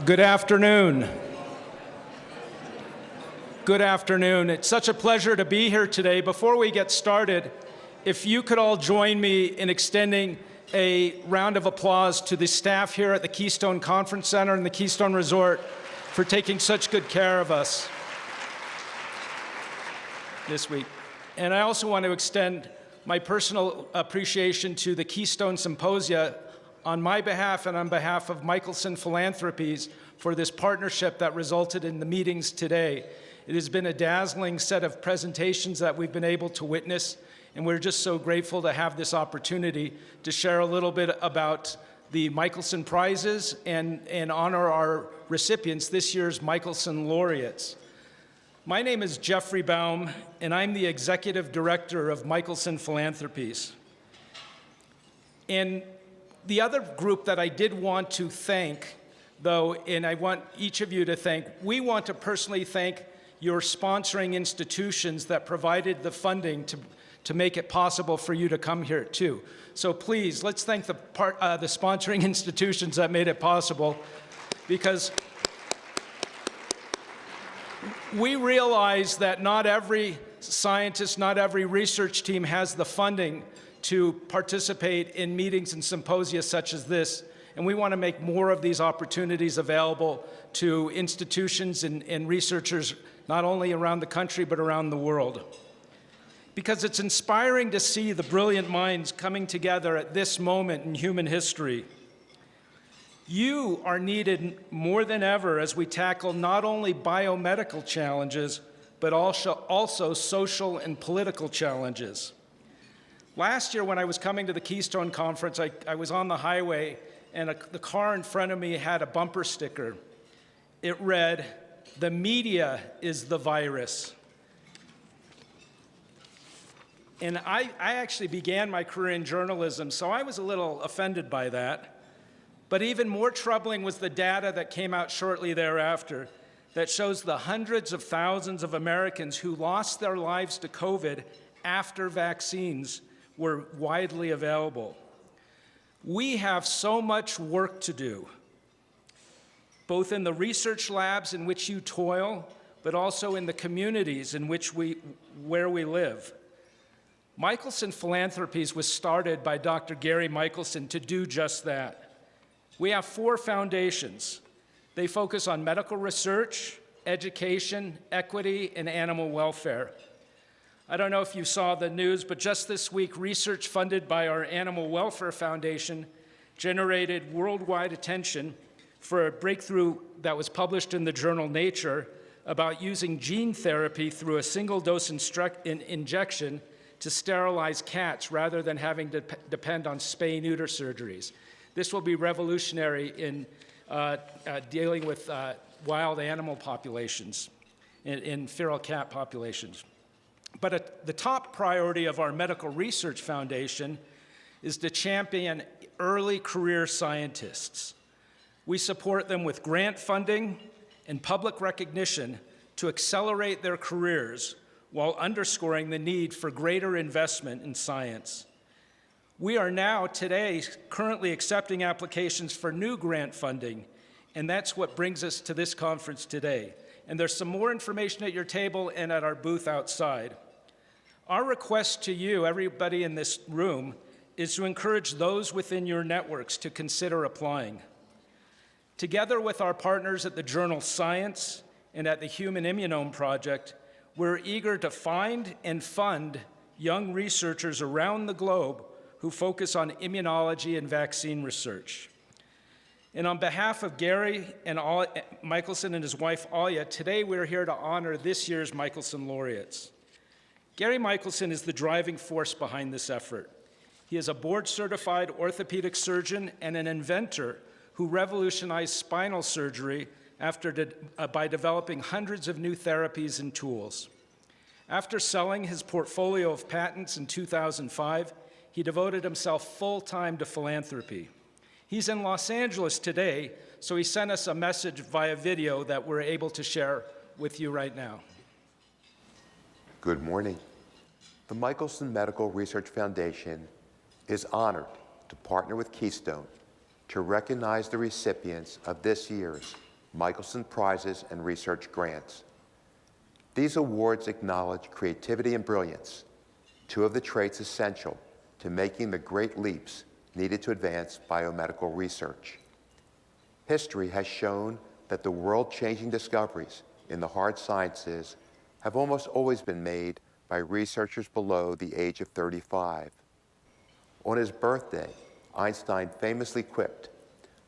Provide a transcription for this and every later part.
Good afternoon. Good afternoon. It's such a pleasure to be here today. Before we get started, if you could all join me in extending a round of applause to the staff here at the Keystone Conference Center and the Keystone Resort for taking such good care of us this week. And I also want to extend my personal appreciation to the Keystone Symposia on my behalf and on behalf of Michelson Philanthropies for this partnership that resulted in the meetings today. It has been a dazzling set of presentations that we've been able to witness, and we're just so grateful to have this opportunity to share a little bit about the Michelson Prizes and honor our recipients, this year's Michelson laureates. My name is Geoffrey Baum, and I'm the Executive Director of Michelson Philanthropies. And the other group that I did want to thank, though, and I want each of you to thank, we want to personally thank your sponsoring institutions that provided the funding to make it possible for you to come here too. So please, let's thank the sponsoring institutions that made it possible, because we realize that not every scientist, not every research team has the funding to participate in meetings and symposia such as this, and we want to make more of these opportunities available to institutions and researchers not only around the country but around the world. Because it's inspiring to see the brilliant minds coming together at this moment in human history. You are needed more than ever as we tackle not only biomedical challenges, but also social and political challenges. Last year when I was coming to the Keystone Conference, I was on the highway and the car in front of me had a bumper sticker. It read, "The media is the virus." And I actually began my career in journalism, so I was a little offended by that. But even more troubling was the data that came out shortly thereafter that shows the hundreds of thousands of Americans who lost their lives to COVID after vaccines were widely available. We have so much work to do, both in the research labs in which you toil, but also in the communities in which where we live. Michelson Philanthropies was started by Dr. Gary Michelson to do just that. We have 4 foundations. They focus on medical research, education, equity, and animal welfare. I don't know if you saw the news, but just this week, research funded by our Animal Welfare Foundation generated worldwide attention for a breakthrough that was published in the journal Nature about using gene therapy through a single-dose injection to sterilize cats rather than having to depend on spay-neuter surgeries. This will be revolutionary in dealing with wild animal populations, in feral cat populations. But the top priority of our Medical Research Foundation is to champion early career scientists. We support them with grant funding and public recognition to accelerate their careers while underscoring the need for greater investment in science. We are now, today, currently accepting applications for new grant funding, and that's what brings us to this conference today. And there's some more information at your table and at our booth outside. Our request to you, everybody in this room, is to encourage those within your networks to consider applying. Together with our partners at the journal Science and at the Human Immunome Project, we're eager to find and fund young researchers around the globe who focus on immunology and vaccine research. And on behalf of Gary and Michelson and his wife, Alia, today we're here to honor this year's Michelson laureates. Gary Michelson is the driving force behind this effort. He is a board-certified orthopedic surgeon and an inventor who revolutionized spinal surgery by developing hundreds of new therapies and tools. After selling his portfolio of patents in 2005, he devoted himself full-time to philanthropy. He's in Los Angeles today, so he sent us a message via video that we're able to share with you right now. Good morning. The Michelson Medical Research Foundation is honored to partner with Keystone to recognize the recipients of this year's Michelson Prizes and research grants. These awards acknowledge creativity and brilliance, two of the traits essential to making the great leaps needed to advance biomedical research. History has shown that the world-changing discoveries in the hard sciences have almost always been made by researchers below the age of 35. On his birthday, Einstein famously quipped,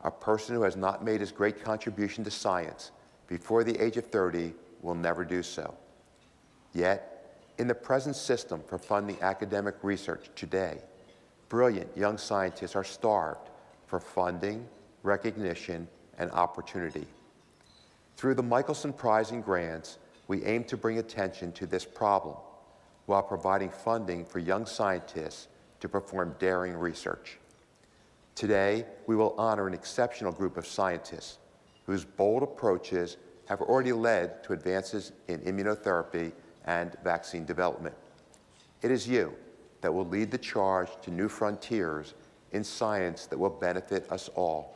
"A person who has not made his great contribution to science before the age of 30 will never do so." Yet, in the present system for funding academic research today, brilliant young scientists are starved for funding, recognition, and opportunity. Through the Michelson Prize and grants, we aim to bring attention to this problem while providing funding for young scientists to perform daring research. Today, we will honor an exceptional group of scientists whose bold approaches have already led to advances in immunotherapy and vaccine development. It is you that will lead the charge to new frontiers in science that will benefit us all.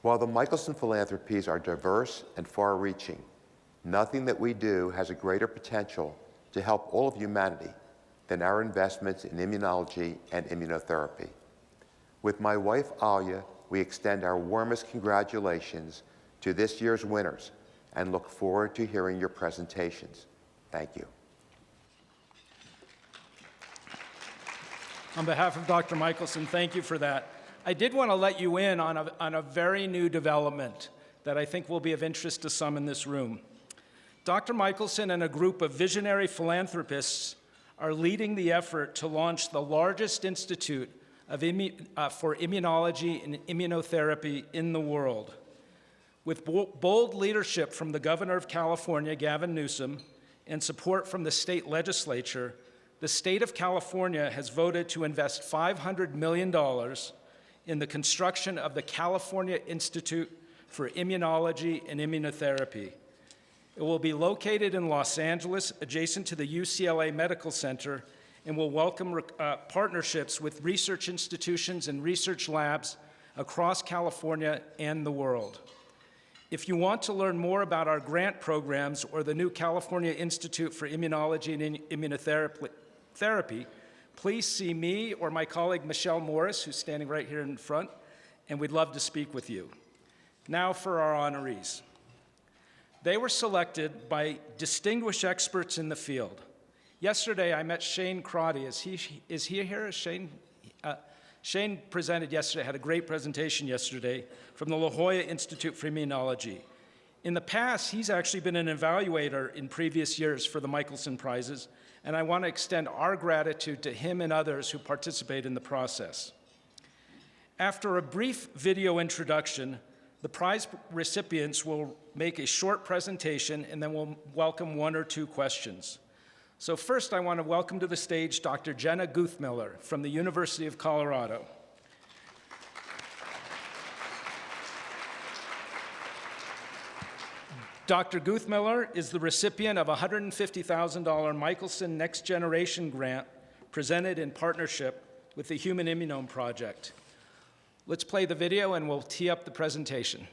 While the Michelson Philanthropies are diverse and far-reaching, nothing that we do has a greater potential to help all of humanity than our investments in immunology and immunotherapy. With my wife, Alia, we extend our warmest congratulations to this year's winners and look forward to hearing your presentations. Thank you. On behalf of Dr. Michelson, thank you for that. I did want to let you in on a very new development that I think will be of interest to some in this room. Dr. Michelson and a group of visionary philanthropists are leading the effort to launch the largest institute for immunology and immunotherapy in the world. With bold leadership from the governor of California, Gavin Newsom, and support from the state legislature, the state of California has voted to invest $500 million in the construction of the California Institute for Immunology and Immunotherapy. It will be located in Los Angeles, adjacent to the UCLA Medical Center, and will welcome partnerships with research institutions and research labs across California and the world. If you want to learn more about our grant programs or the new California Institute for Immunology and Immunotherapy, please see me or my colleague Michelle Morris, who's standing right here in front, and we'd love to speak with you. Now for our honorees. They were selected by distinguished experts in the field. Yesterday, I met Shane Crotty. Is he here? Is Shane? Shane presented yesterday, had a great presentation yesterday from the La Jolla Institute for Immunology. In the past, he's actually been an evaluator in previous years for the Michelson Prizes, and I want to extend our gratitude to him and others who participate in the process. After a brief video introduction, the prize recipients will make a short presentation, and then we'll welcome one or two questions. So first, I want to welcome to the stage Dr. Jenna Guthmiller from the University of Colorado. Dr. Guthmiller is the recipient of a $150,000 Michelson Next Generation grant presented in partnership with the Human Immunome Project. Let's play the video and we'll tee up the presentation.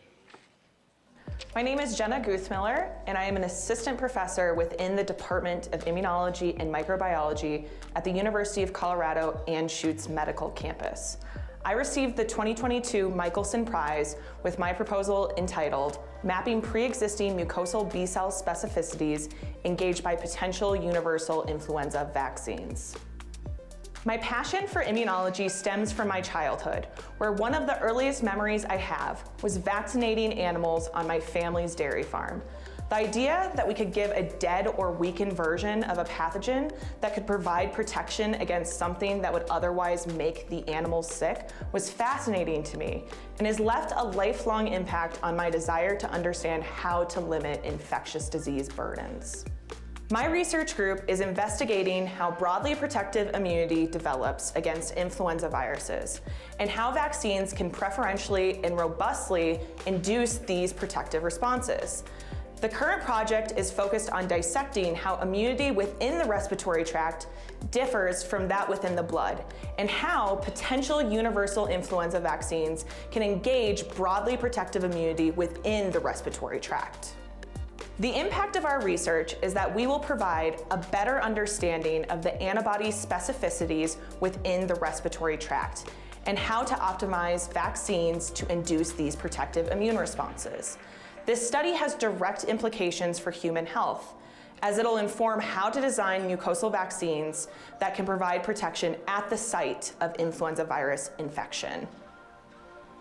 My name is Jenna Guthmiller, and I am an assistant professor within the Department of Immunology and Microbiology at the University of Colorado Anschutz Medical Campus. I received the 2022 Michelson Prize with my proposal entitled Mapping Pre-Existing Mucosal B-Cell Specificities Engaged by Potential Universal Influenza Vaccines. My passion for immunology stems from my childhood, where one of the earliest memories I have was vaccinating animals on my family's dairy farm. The idea that we could give a dead or weakened version of a pathogen that could provide protection against something that would otherwise make the animals sick was fascinating to me and has left a lifelong impact on my desire to understand how to limit infectious disease burdens. My research group is investigating how broadly protective immunity develops against influenza viruses and how vaccines can preferentially and robustly induce these protective responses. The current project is focused on dissecting how immunity within the respiratory tract differs from that within the blood, and how potential universal influenza vaccines can engage broadly protective immunity within the respiratory tract. The impact of our research is that we will provide a better understanding of the antibody specificities within the respiratory tract and how to optimize vaccines to induce these protective immune responses. This study has direct implications for human health, as it'll inform how to design mucosal vaccines that can provide protection at the site of influenza virus infection.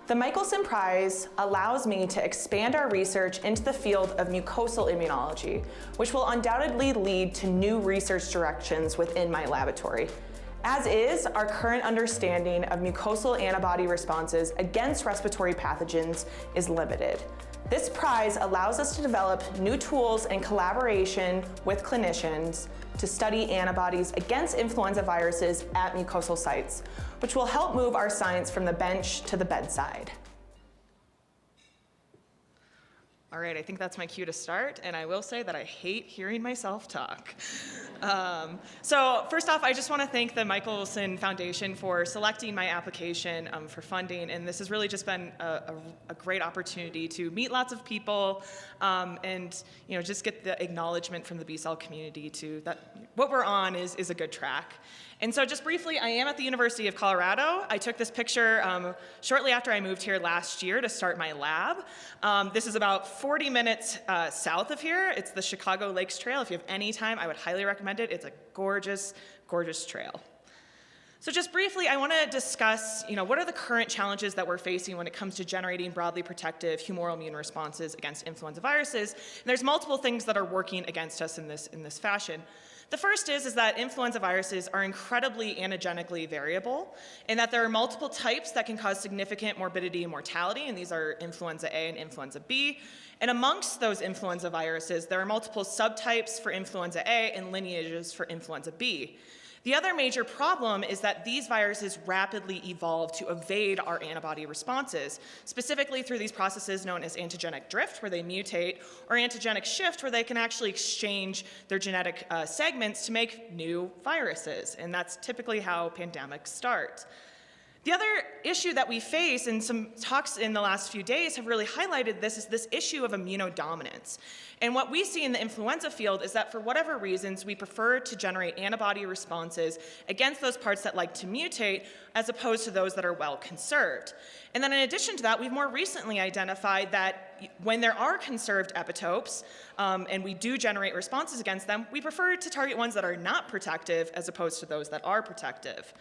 The Michelson Prize allows me to expand our research into the field of mucosal immunology, which will undoubtedly lead to new research directions within my laboratory, as is our current understanding of mucosal antibody responses against respiratory pathogens is limited. This prize allows us to develop new tools in collaboration with clinicians to study antibodies against influenza viruses at mucosal sites, which will help move our science from the bench to the bedside. All right, I think that's my cue to start, and I will say that I hate hearing myself talk. So first off, I just want to thank the Michelson Foundation for selecting my application for funding, and this has really just been a great opportunity to meet lots of people and just get the acknowledgement from the B-cell community that what we're on is a good track. And so just briefly, I am at the University of Colorado. I took this picture shortly after I moved here last year to start my lab. This is about 40 minutes south of here. It's the Chicago Lakes Trail. If you have any time, I would highly recommend it. It's a gorgeous, gorgeous trail. So just briefly, I want to discuss, what are the current challenges that we're facing when it comes to generating broadly protective humoral immune responses against influenza viruses. And there's multiple things that are working against us in this fashion. The first is that influenza viruses are incredibly antigenically variable, in that there are multiple types that can cause significant morbidity and mortality, and these are influenza A and influenza B. And amongst those influenza viruses, there are multiple subtypes for influenza A and lineages for influenza B. The other major problem is that these viruses rapidly evolve to evade our antibody responses, specifically through these processes known as antigenic drift, where they mutate, or antigenic shift, where they can actually exchange their genetic segments to make new viruses. And that's typically how pandemics start. The other issue that we face, and some talks in the last few days have really highlighted this, is this issue of immunodominance. And what we see in the influenza field is that for whatever reasons, we prefer to generate antibody responses against those parts that like to mutate, as opposed to those that are well conserved. And then in addition to that, we've more recently identified that when there are conserved epitopes, and we do generate responses against them, we prefer to target ones that are not protective as opposed to those that are protective.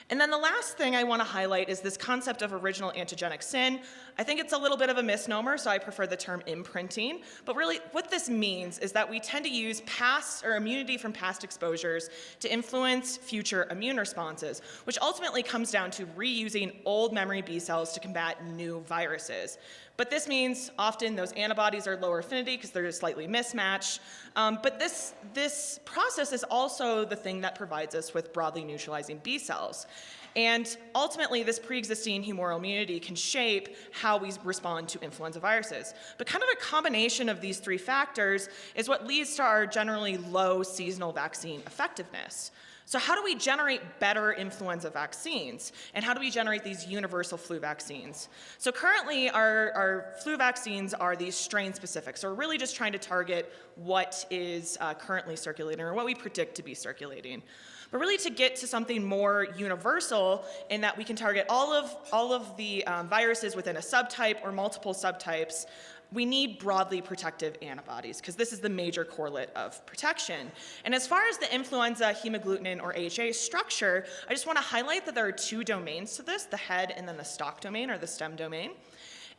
And then the last thing I want to highlight is this concept of original antigenic sin. I think it's a little bit of a misnomer, so I prefer the term imprinting. But really, what this means is that we tend to use past or immunity from past exposures to influence future immune responses, which ultimately comes down to reusing old memory B cells to combat new viruses. But this means often those antibodies are lower affinity because they're slightly mismatched. But this process is also the thing that provides us with broadly neutralizing B cells. And ultimately, this pre-existing humoral immunity can shape how we respond to influenza viruses. But kind of a combination of these three factors is what leads to our generally low seasonal vaccine effectiveness. So how do we generate better influenza vaccines? And how do we generate these universal flu vaccines? So currently, our flu vaccines are these strain-specific. So we're really just trying to target what is currently circulating or what we predict to be circulating. But really to get to something more universal in that we can target all of the viruses within a subtype or multiple subtypes, we need broadly protective antibodies, because this is the major correlate of protection. And as far as the influenza hemagglutinin or HA structure, I just want to highlight that there are two domains to this, the head and then the stalk domain or the stem domain.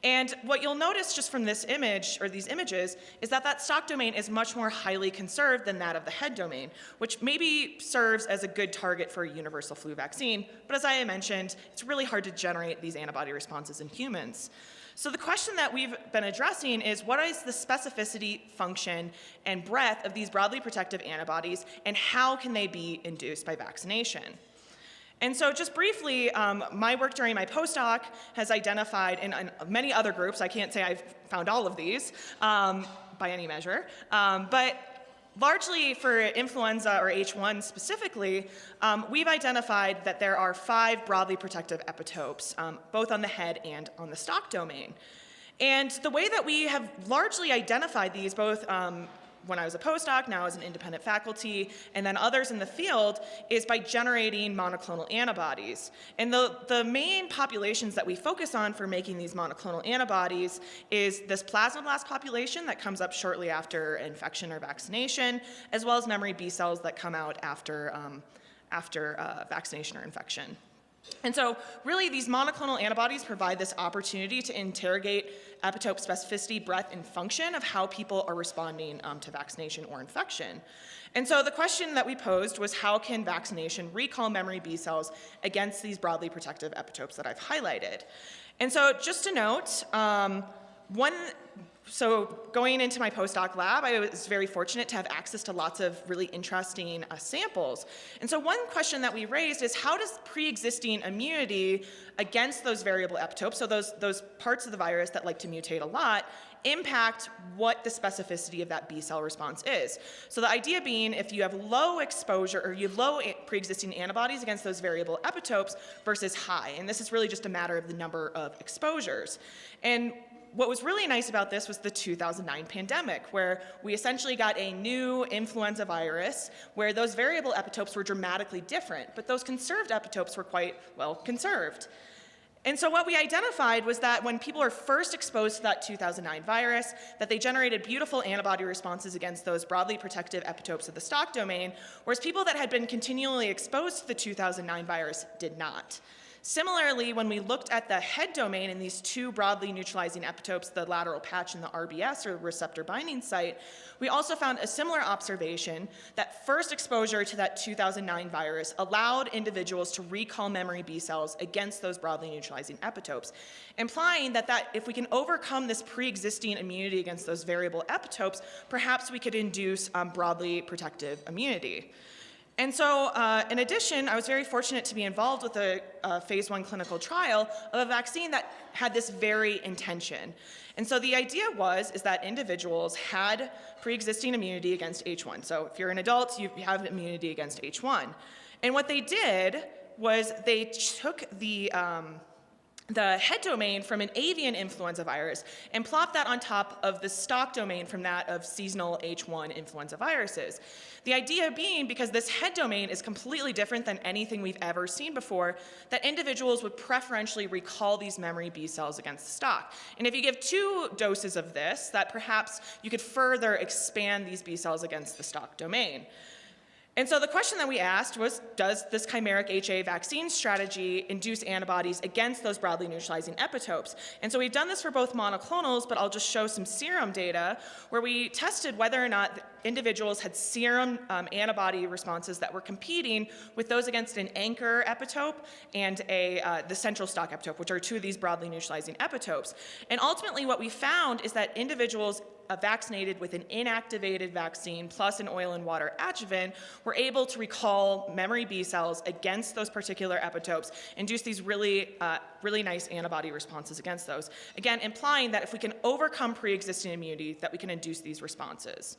And what you'll notice just from this image, or these images, is that that stalk domain is much more highly conserved than that of the head domain, which maybe serves as a good target for a universal flu vaccine. But as I mentioned, it's really hard to generate these antibody responses in humans. So the question that we've been addressing is, what is the specificity, function, and breadth of these broadly protective antibodies, and how can they be induced by vaccination? And so just briefly, my work during my postdoc has identified, and many other groups, I can't say I've found all of these, by any measure. But largely for influenza or H1 specifically, we've identified that there are 5 broadly protective epitopes, both on the head and on the stalk domain. And the way that we have largely identified these, both when I was a postdoc, now as an independent faculty, and then others in the field, is by generating monoclonal antibodies. And the main populations that we focus on for making these monoclonal antibodies is this plasmablast population that comes up shortly after infection or vaccination, as well as memory B cells that come out after vaccination or infection. And so really these monoclonal antibodies provide this opportunity to interrogate epitope specificity, breadth, and function of how people are responding to vaccination or infection. And so the question that we posed was, how can vaccination recall memory B cells against these broadly protective epitopes that I've highlighted? And so just to note, so going into my postdoc lab, I was very fortunate to have access to lots of really interesting samples. And so one question that we raised is, how does pre-existing immunity against those variable epitopes, so those parts of the virus that like to mutate a lot, impact what the specificity of that B cell response is? So the idea being, if you have low exposure or you have low pre-existing antibodies against those variable epitopes versus high, and this is really just a matter of the number of exposures. And what was really nice about this was the 2009 pandemic, where we essentially got a new influenza virus where those variable epitopes were dramatically different, but those conserved epitopes were quite well conserved. And so what we identified was that when people were first exposed to that 2009 virus, that they generated beautiful antibody responses against those broadly protective epitopes of the stalk domain, whereas people that had been continually exposed to the 2009 virus did not. Similarly, when we looked at the head domain in these 2 broadly neutralizing epitopes, the lateral patch and the RBS, or receptor binding site, we also found a similar observation that first exposure to that 2009 virus allowed individuals to recall memory B cells against those broadly neutralizing epitopes, implying that if we can overcome this pre-existing immunity against those variable epitopes, perhaps we could induce broadly protective immunity. And so, in addition, I was very fortunate to be involved with a phase 1 clinical trial of a vaccine that had this very intention. And so the idea is that individuals had pre-existing immunity against H1. So if you're an adult, you have immunity against H1. And what they did was they took the head domain from an avian influenza virus and plopped that on top of the stalk domain from that of seasonal H1 influenza viruses. The idea being, because this head domain is completely different than anything we've ever seen before, that individuals would preferentially recall these memory B cells against the stalk. And if you give 2 doses of this, that perhaps you could further expand these B cells against the stalk domain. And so the question that we asked was, does this chimeric HA vaccine strategy induce antibodies against those broadly neutralizing epitopes? And so we've done this for both monoclonals, but I'll just show some serum data where we tested whether or not individuals had serum antibody responses that were competing with those against an anchor epitope and the central stalk epitope, which are 2 of these broadly neutralizing epitopes. And ultimately what we found is that individuals vaccinated with an inactivated vaccine plus an oil and water adjuvant were able to recall memory B cells against those particular epitopes, induce these really nice antibody responses against those. Again, implying that if we can overcome pre-existing immunity, that we can induce these responses.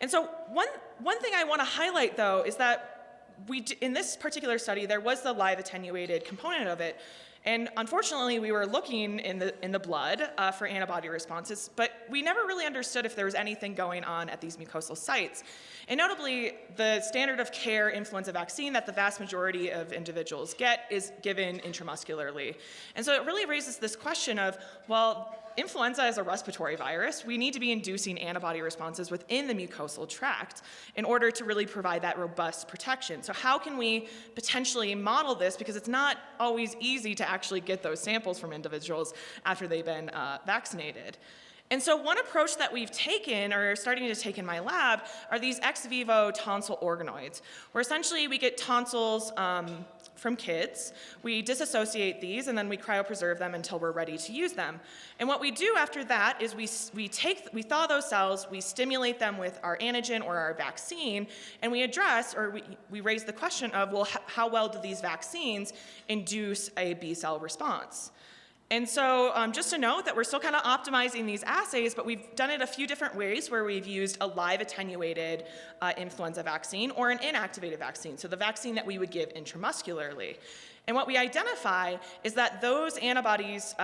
And so one thing I want to highlight, though, is that in this particular study, there was the live attenuated component of it. And unfortunately, we were looking in the blood for antibody responses, but we never really understood if there was anything going on at these mucosal sites. And notably, the standard of care influenza vaccine that the vast majority of individuals get is given intramuscularly. And so it really raises this question of, well, influenza is a respiratory virus. We need to be inducing antibody responses within the mucosal tract in order to really provide that robust protection. So how can we potentially model this? Because it's not always easy to actually get those samples from individuals after they've been vaccinated. And so one approach that we've taken, or starting to take in my lab, are these ex vivo tonsil organoids, where essentially we get tonsils from kids, we disassociate these, and then we cryopreserve them until we're ready to use them. And what we do after that is we thaw those cells, we stimulate them with our antigen or our vaccine, and we address, or we raise the question of, well, how well do these vaccines induce a B cell response? And so just to note that we're still kind of optimizing these assays, but we've done it a few different ways where we've used a live attenuated influenza vaccine or an inactivated vaccine, so the vaccine that we would give intramuscularly. And what we identify is that those antibodies,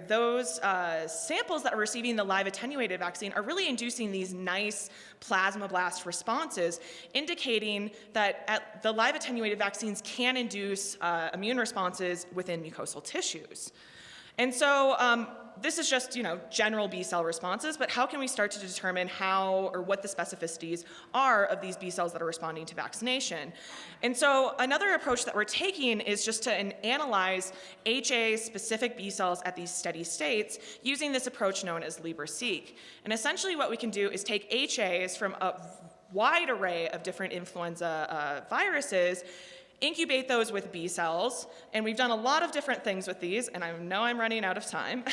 those samples that are receiving the live attenuated vaccine are really inducing these nice plasmablast responses, indicating that the live attenuated vaccines can induce immune responses within mucosal tissues. And so this is just, general B cell responses, but how can we start to determine how or what the specificities are of these B cells that are responding to vaccination? And so another approach that we're taking is just to analyze HA-specific B cells at these steady states using this approach known as LibreSeq. And essentially what we can do is take HAs from a wide array of different influenza viruses, incubate those with B cells, and we've done a lot of different things with these, and I know I'm running out of time.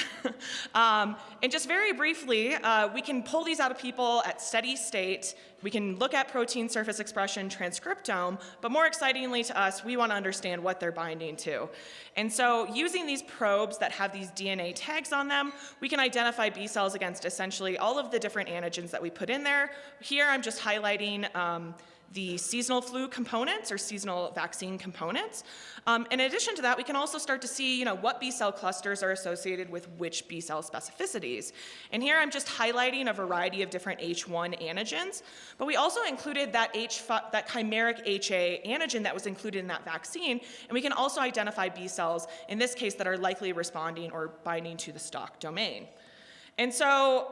And just very briefly, we can pull these out of people at steady state. We can look at protein surface expression, transcriptome, but more excitingly to us, we want to understand what they're binding to. And so using these probes that have these DNA tags on them, we can identify B cells against essentially all of the different antigens that we put in there. Here I'm just highlighting the seasonal flu components or seasonal vaccine components. In addition to that, we can also start to see what B cell clusters are associated with which B cell specificities. And here I'm just highlighting a variety of different H1 antigens, but we also included that chimeric HA antigen that was included in that vaccine, and we can also identify B cells, in this case, that are likely responding or binding to the stalk domain. And so,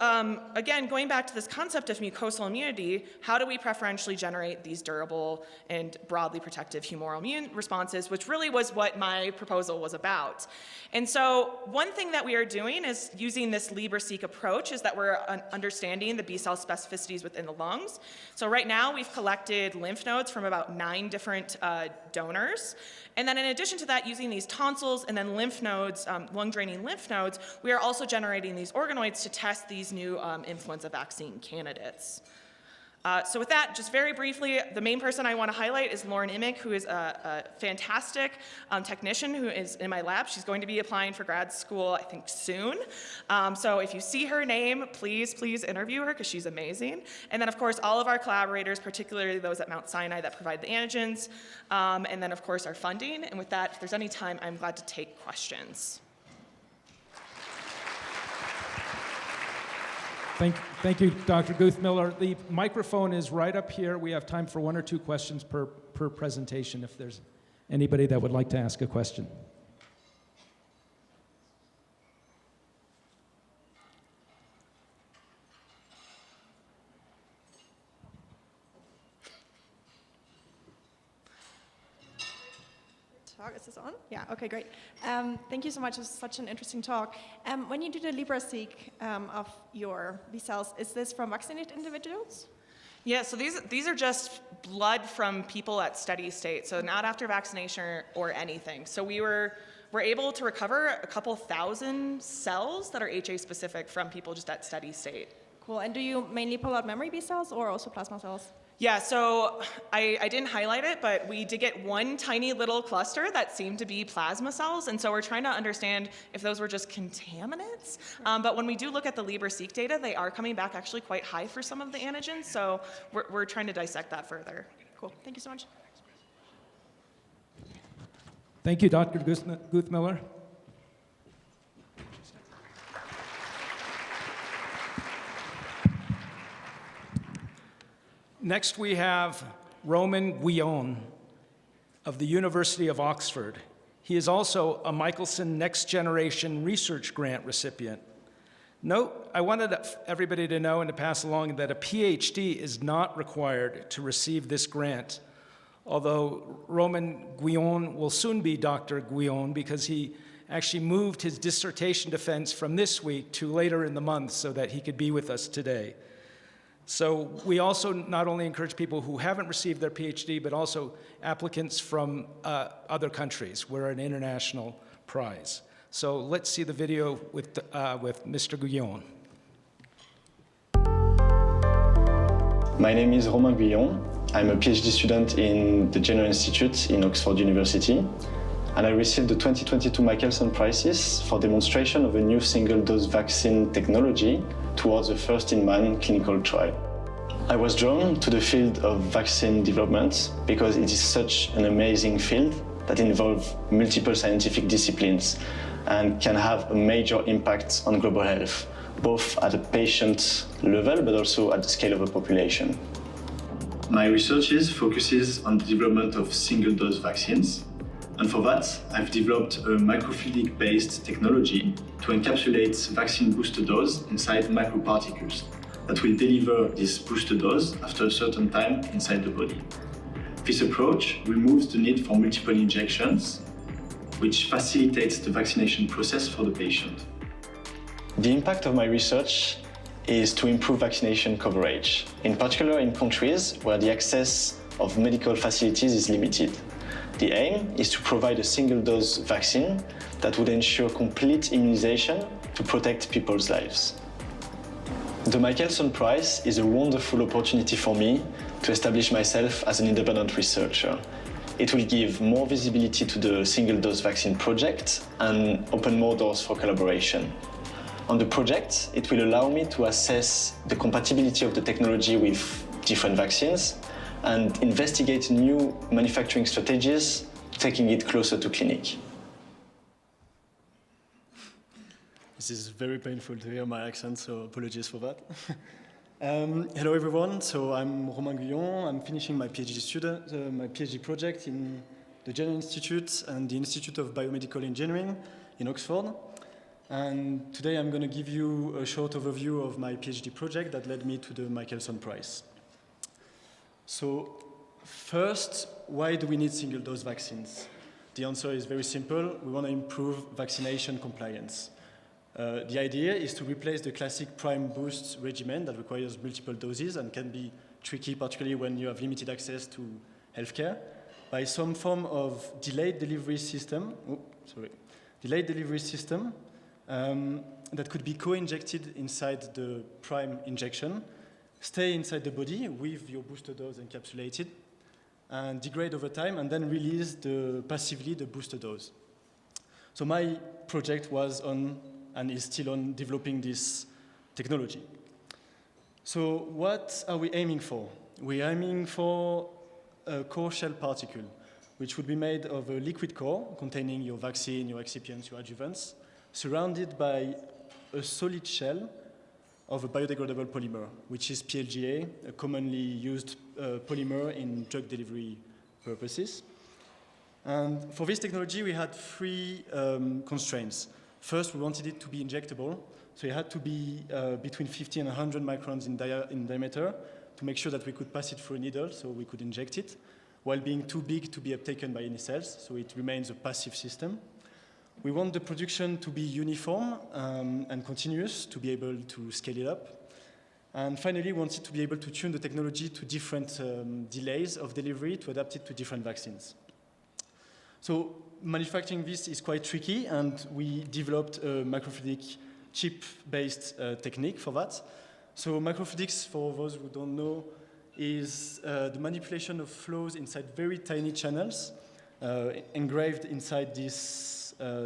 again, going back to this concept of mucosal immunity, how do we preferentially generate these durable and broadly protective humoral immune responses, which really was what my proposal was about. And so one thing that we are doing is using this LibreSeq approach is that we're understanding the B cell specificities within the lungs. So right now we've collected lymph nodes from about 9 different donors. And then in addition to that, using these tonsils and then lymph nodes, lung-draining lymph nodes, we are also generating these organoids to test these new influenza vaccine candidates. So with that, just very briefly, the main person I want to highlight is Lauren Immick, who is a fantastic technician who is in my lab. She's going to be applying for grad school, I think, soon. So if you see her name, please interview her because she's amazing. And then, of course, all of our collaborators, particularly those at Mount Sinai that provide the antigens, and then, of course, our funding. And with that, if there's any time, I'm glad to take questions. Thank you, Dr. Guthmiller. The microphone is right up here. We have time for 1 or 2 questions per presentation if there's anybody that would like to ask a question. Is this on? Yeah, okay, great. Thank you so much. It was such an interesting talk. When you do the LibreSeq of your B cells, is this from vaccinated individuals? Yeah, so these are just blood from people at steady state, so not after vaccination or anything. So we're able to recover a couple thousand cells that are HA specific from people just at steady state. Cool, and do you mainly pull out memory B cells or also plasma cells? Yeah, so I didn't highlight it, but we did get one tiny little cluster that seemed to be plasma cells, and so we're trying to understand if those were just contaminants. But when we do look at the LibreSeq data, they are coming back actually quite high for some of the antigens, so we're trying to dissect that further. Cool, thank you so much. Thank you, Dr. Guthmiller. Next, we have Romain Guyon of the University of Oxford. He is also a Michelson Next Generation Research Grant recipient. Note, I wanted everybody to know and to pass along that a Ph.D. is not required to receive this grant, although Romain Guyon will soon be Dr. Guyon because he actually moved his dissertation defense from this week to later in the month so that he could be with us today. So we also not only encourage people who haven't received their PhD, but also applicants from other countries. We're an international prize. So let's see the video with Mr. Guyon. My name is Romain Guyon. I'm a PhD student in the Jenna Institute in Oxford University. and I received the 2022 Michelson Prize for demonstration of a new single-dose vaccine technology towards a first-in-man clinical trial. I was drawn to the field of vaccine development because it is such an amazing field that involves multiple scientific disciplines and can have a major impact on global health, both at a patient level but also at the scale of a population. My research focuses on the development of single-dose vaccines, and for that, I've developed a microfluidic-based technology to encapsulate vaccine booster dose inside microparticles that will deliver this booster dose after a certain time inside the body. This approach removes the need for multiple injections, which facilitates the vaccination process for the patient. The impact of my research is to improve vaccination coverage, in particular in countries where the access of medical facilities is limited. The aim is to provide a single-dose vaccine that would ensure complete immunization to protect people's lives. The Michelson Prize is a wonderful opportunity for me to establish myself as an independent researcher. It will give more visibility to the single-dose vaccine project and open more doors for collaboration. On the project, it will allow me to assess the compatibility of the technology with different vaccines and investigate new manufacturing strategies, taking it closer to clinic. This is very painful to hear my accent, so apologies for that. Hello everyone, so I'm Romain Guyon. I'm finishing my PhD project in the Jenna Institute and the Institute of Biomedical Engineering in Oxford. And today I'm going to give you a short overview of my PhD project that led me to the Michelson Prize. So first, why do we need single-dose vaccines? The answer is very simple. We want to improve vaccination compliance. The idea is to replace the classic prime boost regimen that requires multiple doses and can be tricky, particularly when you have limited access to healthcare, by some form of delayed delivery system that could be co-injected inside the prime injection, stay inside the body with your booster dose encapsulated, and degrade over time, and then release passively the booster dose. So my project was on, and is still on, developing this technology. So what are we aiming for? We're aiming for a core shell particle, which would be made of a liquid core containing your vaccine, your excipients, your adjuvants, surrounded by a solid shell of a biodegradable polymer, which is PLGA, a commonly used polymer in drug delivery purposes. And for this technology, we had three constraints. First, we wanted it to be injectable, so it had to be between 50 and 100 microns in diameter to make sure that we could pass it through a needle, so we could inject it, while being too big to be uptaken by any cells, so it remains a passive system. We want the production to be uniform and continuous to be able to scale it up. And finally, we wanted to be able to tune the technology to different delays of delivery to adapt it to different vaccines. So manufacturing this is quite tricky, and we developed a microfluidic chip-based technique for that. So microfluidics, for those who don't know, is the manipulation of flows inside very tiny channels engraved inside these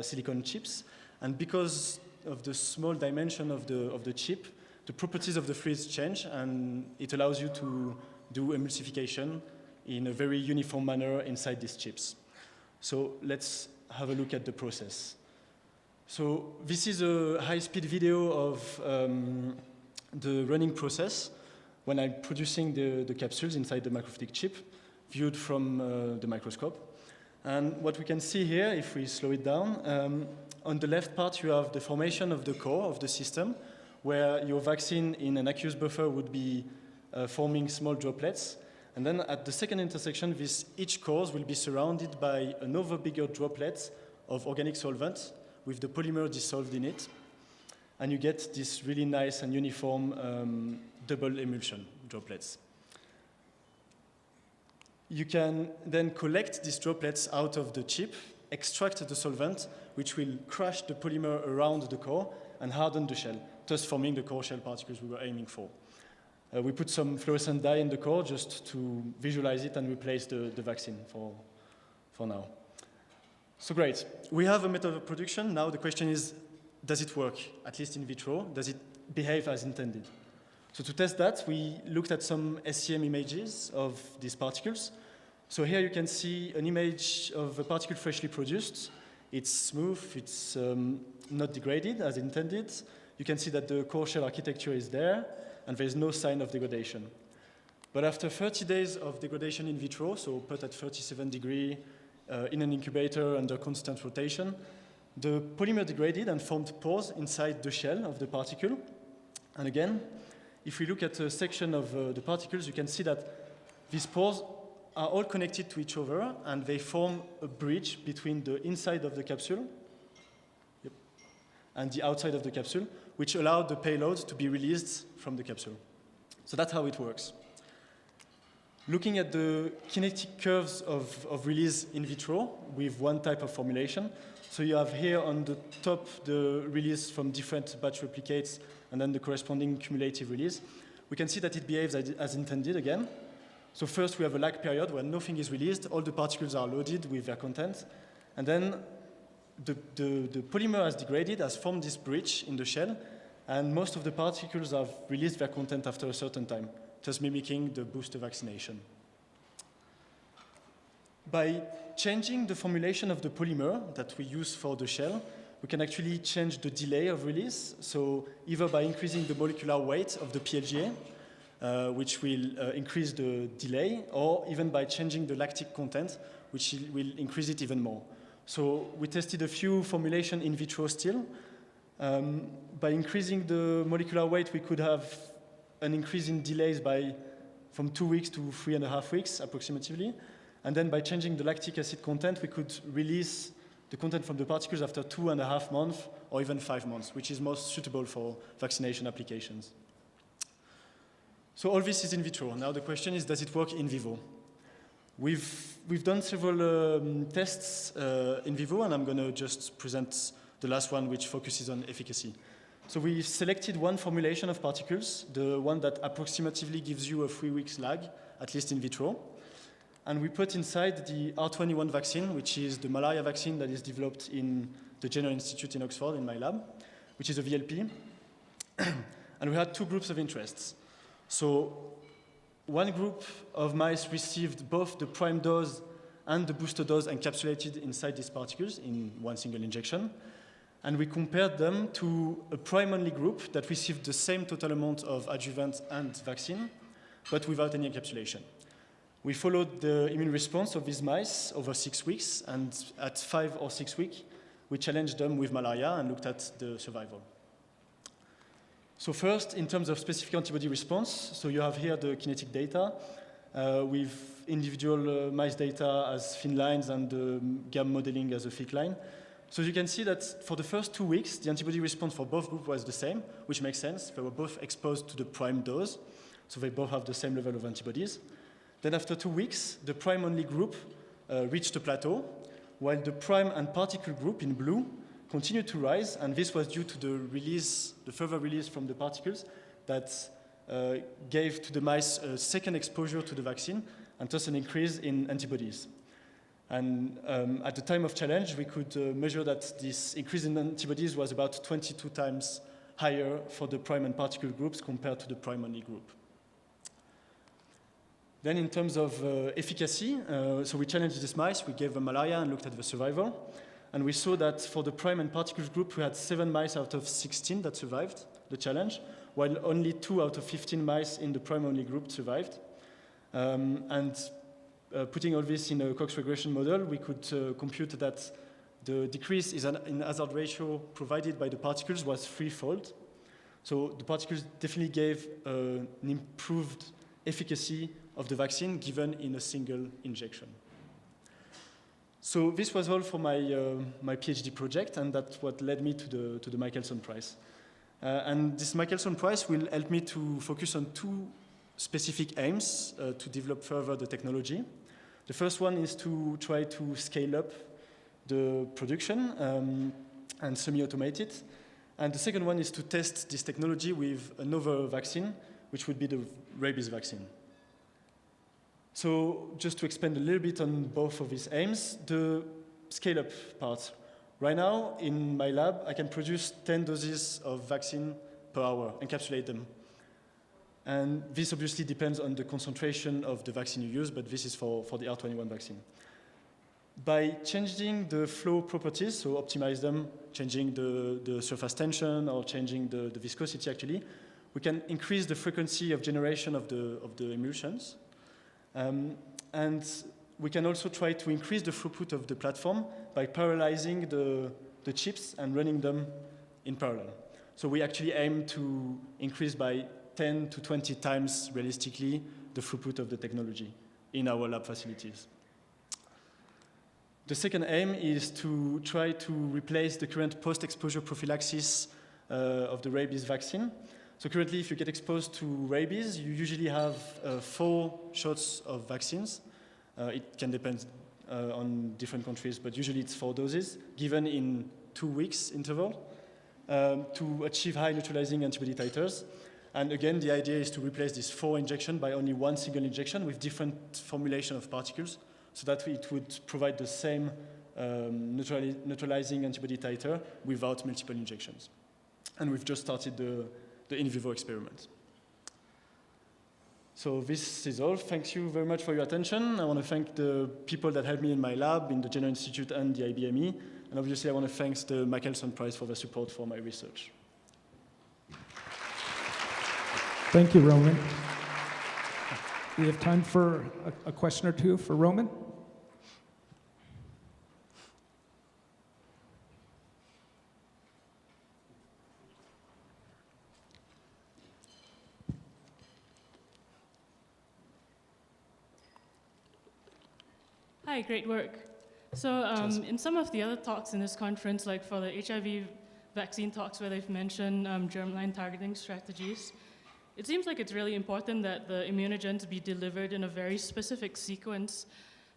silicon chips. And because of the small dimension of the chip, the properties of the fluids change, and it allows you to do emulsification in a very uniform manner inside these chips. So let's have a look at the process. So this is a high-speed video of the running process when I'm producing the capsules inside the microfluidic chip, viewed from the microscope. And what we can see here, if we slow it down, on the left part you have the formation of the core of the system, where your vaccine in an aqueous buffer would be forming small droplets. And then at the second intersection, each cores will be surrounded by another bigger droplet of organic solvent with the polymer dissolved in it. And you get this really nice and uniform double emulsion droplets. You can then collect these droplets out of the chip, extract the solvent, which will crush the polymer around the core and harden the shell, thus forming the core shell particles we were aiming for. We put some fluorescent dye in the core just to visualize it and replace the vaccine for now. So great. We have a method of production. Now the question is, does it work, at least in vitro? Does it behave as intended? So to test that, we looked at some SEM images of these particles. So here you can see an image of a particle freshly produced. It's smooth, it's not degraded as intended. You can see that the core shell architecture is there, and there's no sign of degradation. But after 30 days of degradation in vitro, so put at 37 degrees in an incubator under constant rotation, the polymer degraded and formed pores inside the shell of the particle. And again, if we look at a section of the particles, you can see that these pores are all connected to each other, and they form a bridge between the inside of the capsule and the outside of the capsule, which allowed the payload to be released from the capsule. So that's how it works. Looking at the kinetic curves of release in vitro with one type of formulation, so you have here on the top the release from different batch replicates and then the corresponding cumulative release. We can see that it behaves as intended again. So first we have a lag period where nothing is released, all the particles are loaded with their content, and then the polymer has degraded, has formed this bridge in the shell, and most of the particles have released their content after a certain time, thus mimicking the booster vaccination. By changing the formulation of the polymer that we use for the shell, we can actually change the delay of release, so either by increasing the molecular weight of the PLGA, which will increase the delay, or even by changing the lactic content, which will increase it even more. So we tested a few formulations in vitro still. By increasing the molecular weight, we could have an increase in delays from 2 weeks to 3.5 weeks, approximately. And then by changing the lactic acid content, we could release the content from the particles after 2.5 months or even 5 months, which is most suitable for vaccination applications. So all this is in vitro. Now the question is, does it work in vivo? We've done several tests in vivo, and I'm going to just present the last one, which focuses on efficacy. So we selected one formulation of particles, the one that approximately gives you a 3 weeks lag, at least in vitro. And we put inside the R21 vaccine, which is the malaria vaccine that is developed in the Jenna Institute in Oxford, in my lab, which is a VLP. And we had 2 groups of interests. So one group of mice received both the prime dose and the booster dose encapsulated inside these particles in one single injection. And we compared them to a prime-only group that received the same total amount of adjuvant and vaccine, but without any encapsulation. We followed the immune response of these mice over 6 weeks, and at 5 or 6 weeks, we challenged them with malaria and looked at the survival. So first, in terms of specific antibody response, so you have here the kinetic data with individual mice data as thin lines and the GAM modeling as a thick line. So you can see that for the first 2 weeks, the antibody response for both groups was the same, which makes sense. They were both exposed to the prime dose, so they both have the same level of antibodies. Then after 2 weeks, the prime-only group reached a plateau, while the prime and particle group in blue continued to rise, and this was due to the further release from the particles that gave to the mice a second exposure to the vaccine, and thus an increase in antibodies. And at the time of challenge, we could measure that this increase in antibodies was about 22 times higher for the prime and particle groups compared to the prime-only group. Then in terms of efficacy, so we challenged these mice, we gave them malaria and looked at the survival. And we saw that for the prime and particles group, we had 7 mice out of 16 that survived the challenge, while only 2 out of 15 mice in the prime-only group survived. Putting all this in a Cox regression model, we could compute that the decrease in hazard ratio provided by the particles was 3-fold. So the particles definitely gave an improved efficacy of the vaccine given in a single injection. So this was all for my PhD project, and that's what led me to the Michelson Prize. And this Michelson Prize will help me to focus on 2 specific aims to develop further the technology. The first one is to try to scale up the production and semi-automate it. And the second one is to test this technology with another vaccine, which would be the rabies vaccine. So just to expand a little bit on both of these aims, the scale-up part. Right now, in my lab, I can produce 10 doses of vaccine per hour, encapsulate them. And this obviously depends on the concentration of the vaccine you use, but this is for the R21 vaccine. By changing the flow properties, so optimize them, changing the surface tension or changing the viscosity actually, we can increase the frequency of generation of the emulsions. And we can also try to increase the throughput of the platform by parallelizing the chips and running them in parallel. So we actually aim to increase by 10 to 20 times realistically the throughput of the technology in our lab facilities. The second aim is to try to replace the current post-exposure prophylaxis of the rabies vaccine. So currently, if you get exposed to rabies, you usually have 4 shots of vaccines. It can depend on different countries, but usually it's 4 doses, given in 2 weeks interval to achieve high neutralizing antibody titers. And again, the idea is to replace this 4 injection by only 1 single injection with different formulation of particles, so that it would provide the same neutralizing antibody titer without multiple injections. And we've just started the in vivo experiment. So this is all. Thank you very much for your attention. I want to thank the people that helped me in my lab, in the Jenna Institute and the IBME. And obviously I want to thank the Michelson Prize for the support for my research. Thank you, Romain. We have time for a question or two for Romain. Hi, great work. So in some of the other talks in this conference, like for the HIV vaccine talks where they've mentioned germline targeting strategies, it seems like it's really important that the immunogens be delivered in a very specific sequence.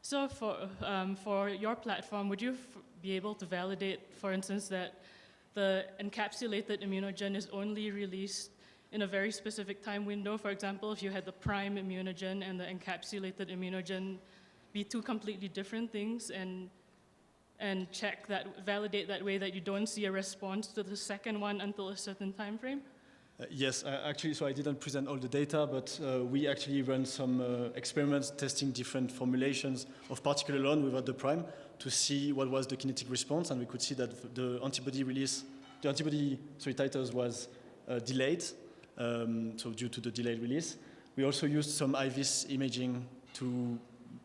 So for your platform, would you be able to validate, for instance, that the encapsulated immunogen is only released in a very specific time window? For example, if you had the prime immunogen and the encapsulated immunogen be 2 completely different things, and check that, validate that way that you don't see a response to the second one until a certain time frame? Yes, actually, so I didn't present all the data, but we actually ran some experiments testing different formulations of particle alone without the prime to see what was the kinetic response, and we could see that the antibody titers was delayed, so due to the delayed release. We also used some IVIS imaging to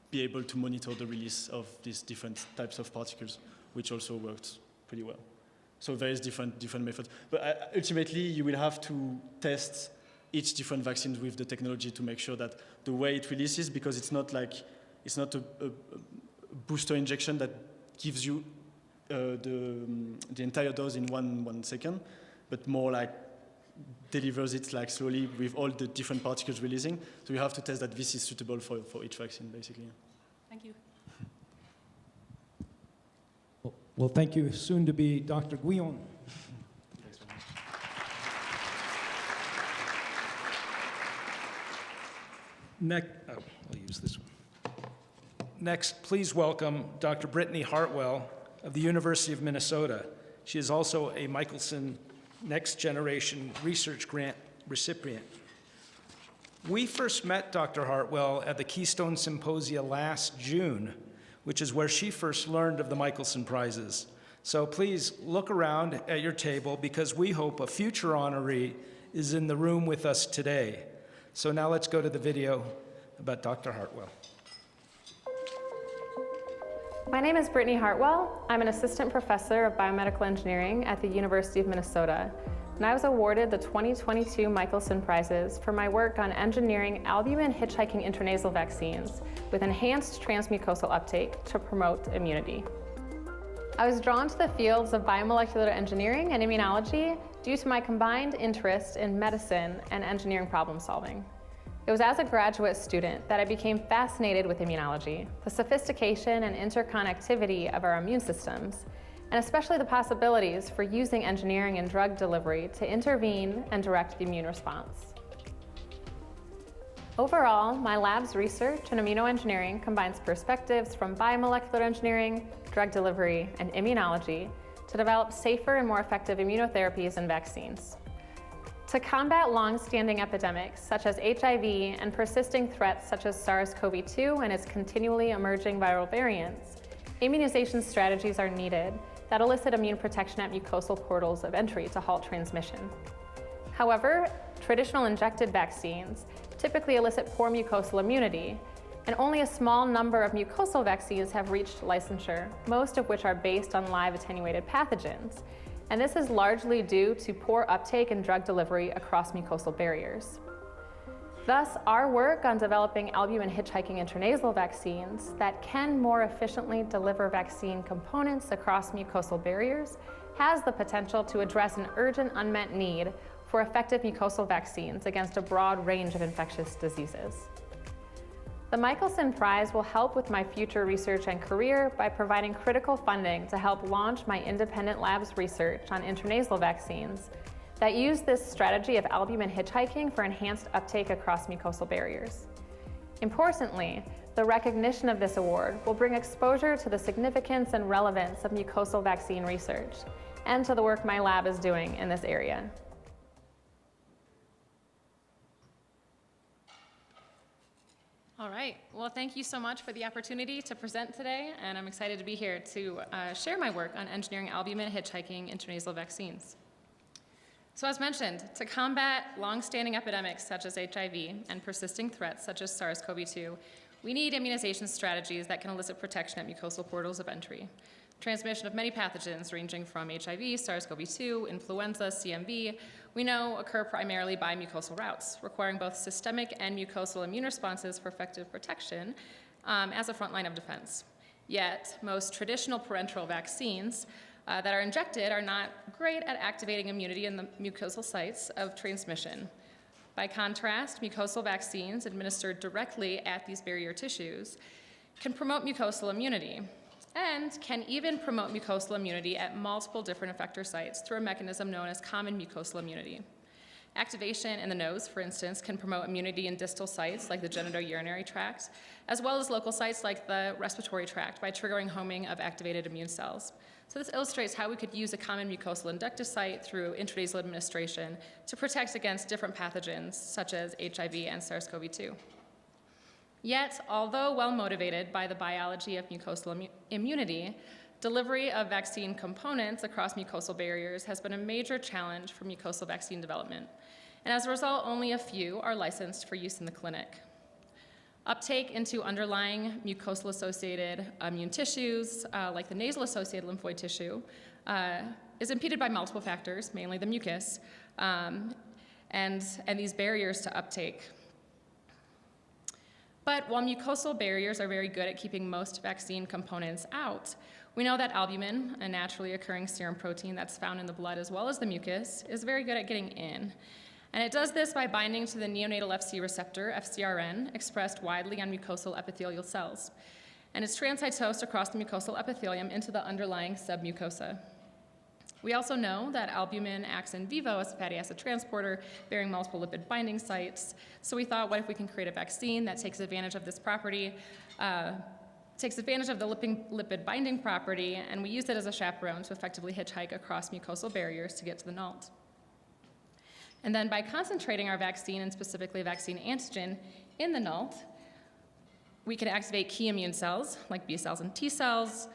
be able to monitor the release of these different types of particles, which also worked pretty well. So there is different methods. But ultimately, you will have to test each different vaccine with the technology to make sure that the way it releases, because it's not a booster injection that gives you the entire dose in one second, but more like delivers it like slowly with all the different particles releasing. So you have to test that this is suitable for each vaccine, basically. Thank you. Well, thank you. Soon to be Dr. Guyon. Thanks very much. I'll use this one. Next, please welcome Dr. Brittany Hartwell of the University of Minnesota. She is also a Michelson Next Generation Research Grant recipient. We first met Dr. Hartwell at the Keystone Symposia last June, which is where she first learned of the Michelson Prizes. So please look around at your table because we hope a future honoree is in the room with us today. So now let's go to the video about Dr. Hartwell. My name is Brittany Hartwell. I'm an assistant professor of biomedical engineering at the University of Minnesota, and I was awarded the 2022 Michelson Prizes for my work on engineering albumin hitchhiking intranasal vaccines with enhanced transmucosal uptake to promote immunity. I was drawn to the fields of biomolecular engineering and immunology due to my combined interest in medicine and engineering problem solving. It was as a graduate student that I became fascinated with immunology, the sophistication and interconnectivity of our immune systems, and especially the possibilities for using engineering and drug delivery to intervene and direct the immune response. Overall, my lab's research in immunoengineering combines perspectives from biomolecular engineering, drug delivery, and immunology to develop safer and more effective immunotherapies and vaccines. To combat long-standing epidemics such as HIV and persisting threats such as SARS-CoV-2 and its continually emerging viral variants, immunization strategies are needed that elicit immune protection at mucosal portals of entry to halt transmission. However, traditional injected vaccines typically elicit poor mucosal immunity, and only a small number of mucosal vaccines have reached licensure, most of which are based on live attenuated pathogens. And this is largely due to poor uptake and drug delivery across mucosal barriers. Thus, our work on developing albumin hitchhiking intranasal vaccines that can more efficiently deliver vaccine components across mucosal barriers has the potential to address an urgent unmet need for effective mucosal vaccines against a broad range of infectious diseases. The Michelson Prize will help with my future research and career by providing critical funding to help launch my independent lab's research on intranasal vaccines that use this strategy of albumin hitchhiking for enhanced uptake across mucosal barriers. Importantly, the recognition of this award will bring exposure to the significance and relevance of mucosal vaccine research and to the work my lab is doing in this area. All right, well, thank you so much for the opportunity to present today, and I'm excited to be here to share my work on engineering albumin hitchhiking intranasal vaccines. So as mentioned, to combat long-standing epidemics such as HIV and persisting threats such as SARS-CoV-2, we need immunization strategies that can elicit protection at mucosal portals of entry. Transmission of many pathogens ranging from HIV, SARS-CoV-2, influenza, CMV, we know occur primarily by mucosal routes, requiring both systemic and mucosal immune responses for effective protection as a front line of defense. Yet, most traditional parenteral vaccines that are injected are not great at activating immunity in the mucosal sites of transmission. By contrast, mucosal vaccines administered directly at these barrier tissues can promote mucosal immunity and can even promote mucosal immunity at multiple different effector sites through a mechanism known as common mucosal immunity. Activation in the nose, for instance, can promote immunity in distal sites like the genitourinary tract, as well as local sites like the respiratory tract by triggering homing of activated immune cells. So this illustrates how we could use a common mucosal inductive site through intranasal administration to protect against different pathogens such as HIV and SARS-CoV-2. Yet, although well motivated by the biology of mucosal immunity, delivery of vaccine components across mucosal barriers has been a major challenge for mucosal vaccine development. And as a result, only a few are licensed for use in the clinic. Uptake into underlying mucosal-associated immune tissues, like the nasal-associated lymphoid tissue, is impeded by multiple factors, mainly the mucus, and these barriers to uptake. But while mucosal barriers are very good at keeping most vaccine components out, we know that albumin, a naturally occurring serum protein that's found in the blood as well as the mucus, is very good at getting in. And it does this by binding to the neonatal Fc receptor, FcRn, expressed widely on mucosal epithelial cells. And it's transcytosed across the mucosal epithelium into the underlying submucosa. We also know that albumin acts in vivo as a fatty acid transporter, bearing multiple lipid binding sites. So we thought, what if we can create a vaccine that takes advantage of this property, takes advantage of the lipid binding property, and we use it as a chaperone to effectively hitchhike across mucosal barriers to get to the NALT. And then by concentrating our vaccine, and specifically vaccine antigen, in the NALT, we can activate key immune cells, like B cells and T cells,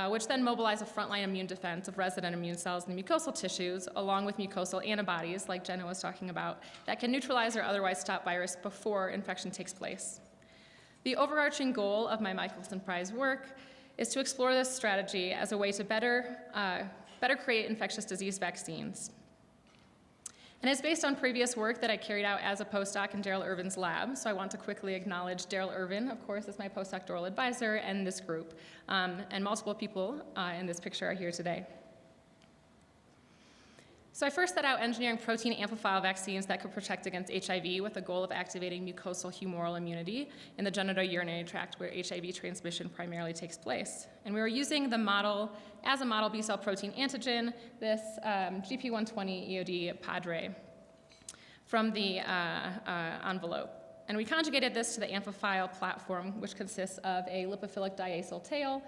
which then mobilize a frontline immune defense of resident immune cells in the mucosal tissues, along with mucosal antibodies, like Jenna was talking about, that can neutralize or otherwise stop virus before infection takes place. The overarching goal of my Michelson Prize work is to explore this strategy as a way to better create infectious disease vaccines. And it's based on previous work that I carried out as a postdoc in Daryl Irvin's lab. So I want to quickly acknowledge Daryl Irvin, of course, as my postdoctoral advisor, and this group. And multiple people in this picture are here today. So I first set out engineering protein amplifier vaccines that could protect against HIV with the goal of activating mucosal humoral immunity in the genitourinary tract where HIV transmission primarily takes place. And we were using the model, as a model B-cell protein antigen, this GP120 EOD Padre from the envelope. And we conjugated this to the amphiphile platform, which consists of a lipophilic diacyl tail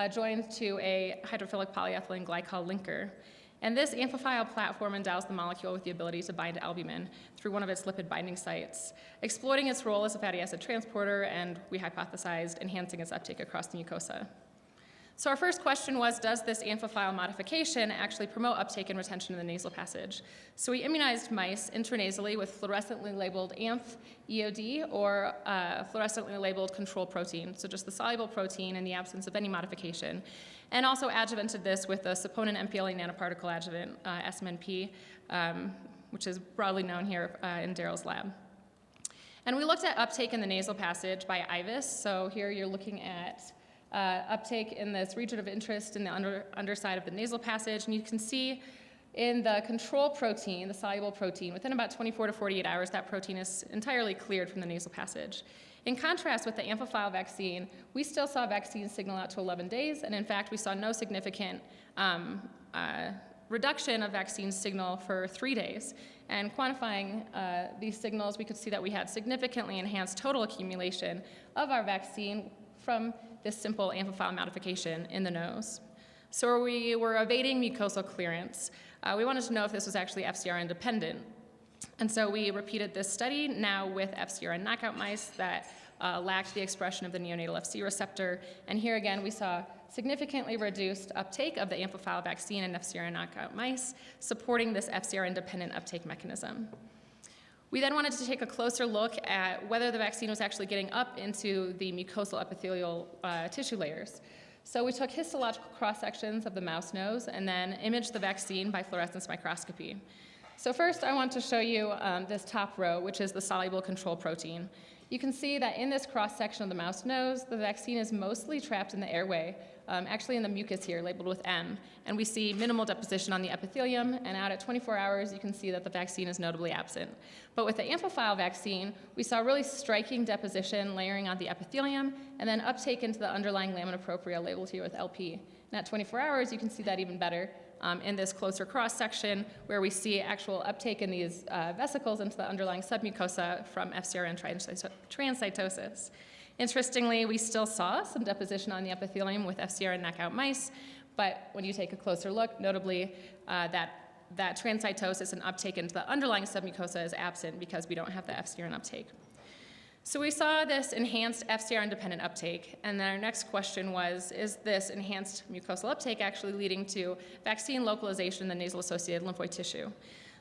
joined to a hydrophilic polyethylene glycol linker. And this amphiphile platform endows the molecule with the ability to bind to albumin through one of its lipid binding sites, exploiting its role as a fatty acid transporter, and we hypothesized enhancing its uptake across the mucosa. So our first question was, does this amphiphile modification actually promote uptake and retention in the nasal passage? So we immunized mice intranasally with fluorescently labeled AMPH EOD or fluorescently labeled control protein, so just the soluble protein in the absence of any modification, and also adjuvanted this with a saponin MPLA nanoparticle adjuvant, SMNP, which is broadly known here in Daryl's lab. And we looked at uptake in the nasal passage by IVUS, so here you're looking at uptake in this region of interest in the underside of the nasal passage, and you can see in the control protein, the soluble protein, within about 24 to 48 hours, that protein is entirely cleared from the nasal passage. In contrast with the amphiphile vaccine, we still saw vaccine signal out to 11 days, and in fact, we saw no significant reduction of vaccine signal for 3 days. And quantifying these signals, we could see that we had significantly enhanced total accumulation of our vaccine from this simple amphiphile modification in the nose. So we were evading mucosal clearance. We wanted to know if this was actually FcRn independent. And so we repeated this study now with FcRn knockout mice that lacked the expression of the neonatal Fc receptor. And here again, we saw significantly reduced uptake of the amphiphile vaccine in FcRn knockout mice, supporting this FcRn independent uptake mechanism. We then wanted to take a closer look at whether the vaccine was actually getting up into the mucosal epithelial tissue layers. So we took histological cross-sections of the mouse nose and then imaged the vaccine by fluorescence microscopy. So first, I want to show you this top row, which is the soluble control protein. You can see that in this cross-section of the mouse nose, the vaccine is mostly trapped in the airway, actually in the mucus here, labeled with M, and we see minimal deposition on the epithelium, and out at 24 hours, you can see that the vaccine is notably absent. But with the amphiphile vaccine, we saw really striking deposition layering on the epithelium, and then uptake into the underlying lamina propria, labeled here with LP. And at 24 hours, you can see that even better in this closer cross-section, where we see actual uptake in these vesicles into the underlying submucosa from FcRn transcytosis. Interestingly, we still saw some deposition on the epithelium with FcRn knockout mice, but when you take a closer look, notably that transcytosis and uptake into the underlying submucosa is absent because we don't have the FcRn uptake. So we saw this enhanced FcRn-dependent uptake, and then our next question was, is this enhanced mucosal uptake actually leading to vaccine localization in the nasal-associated lymphoid tissue?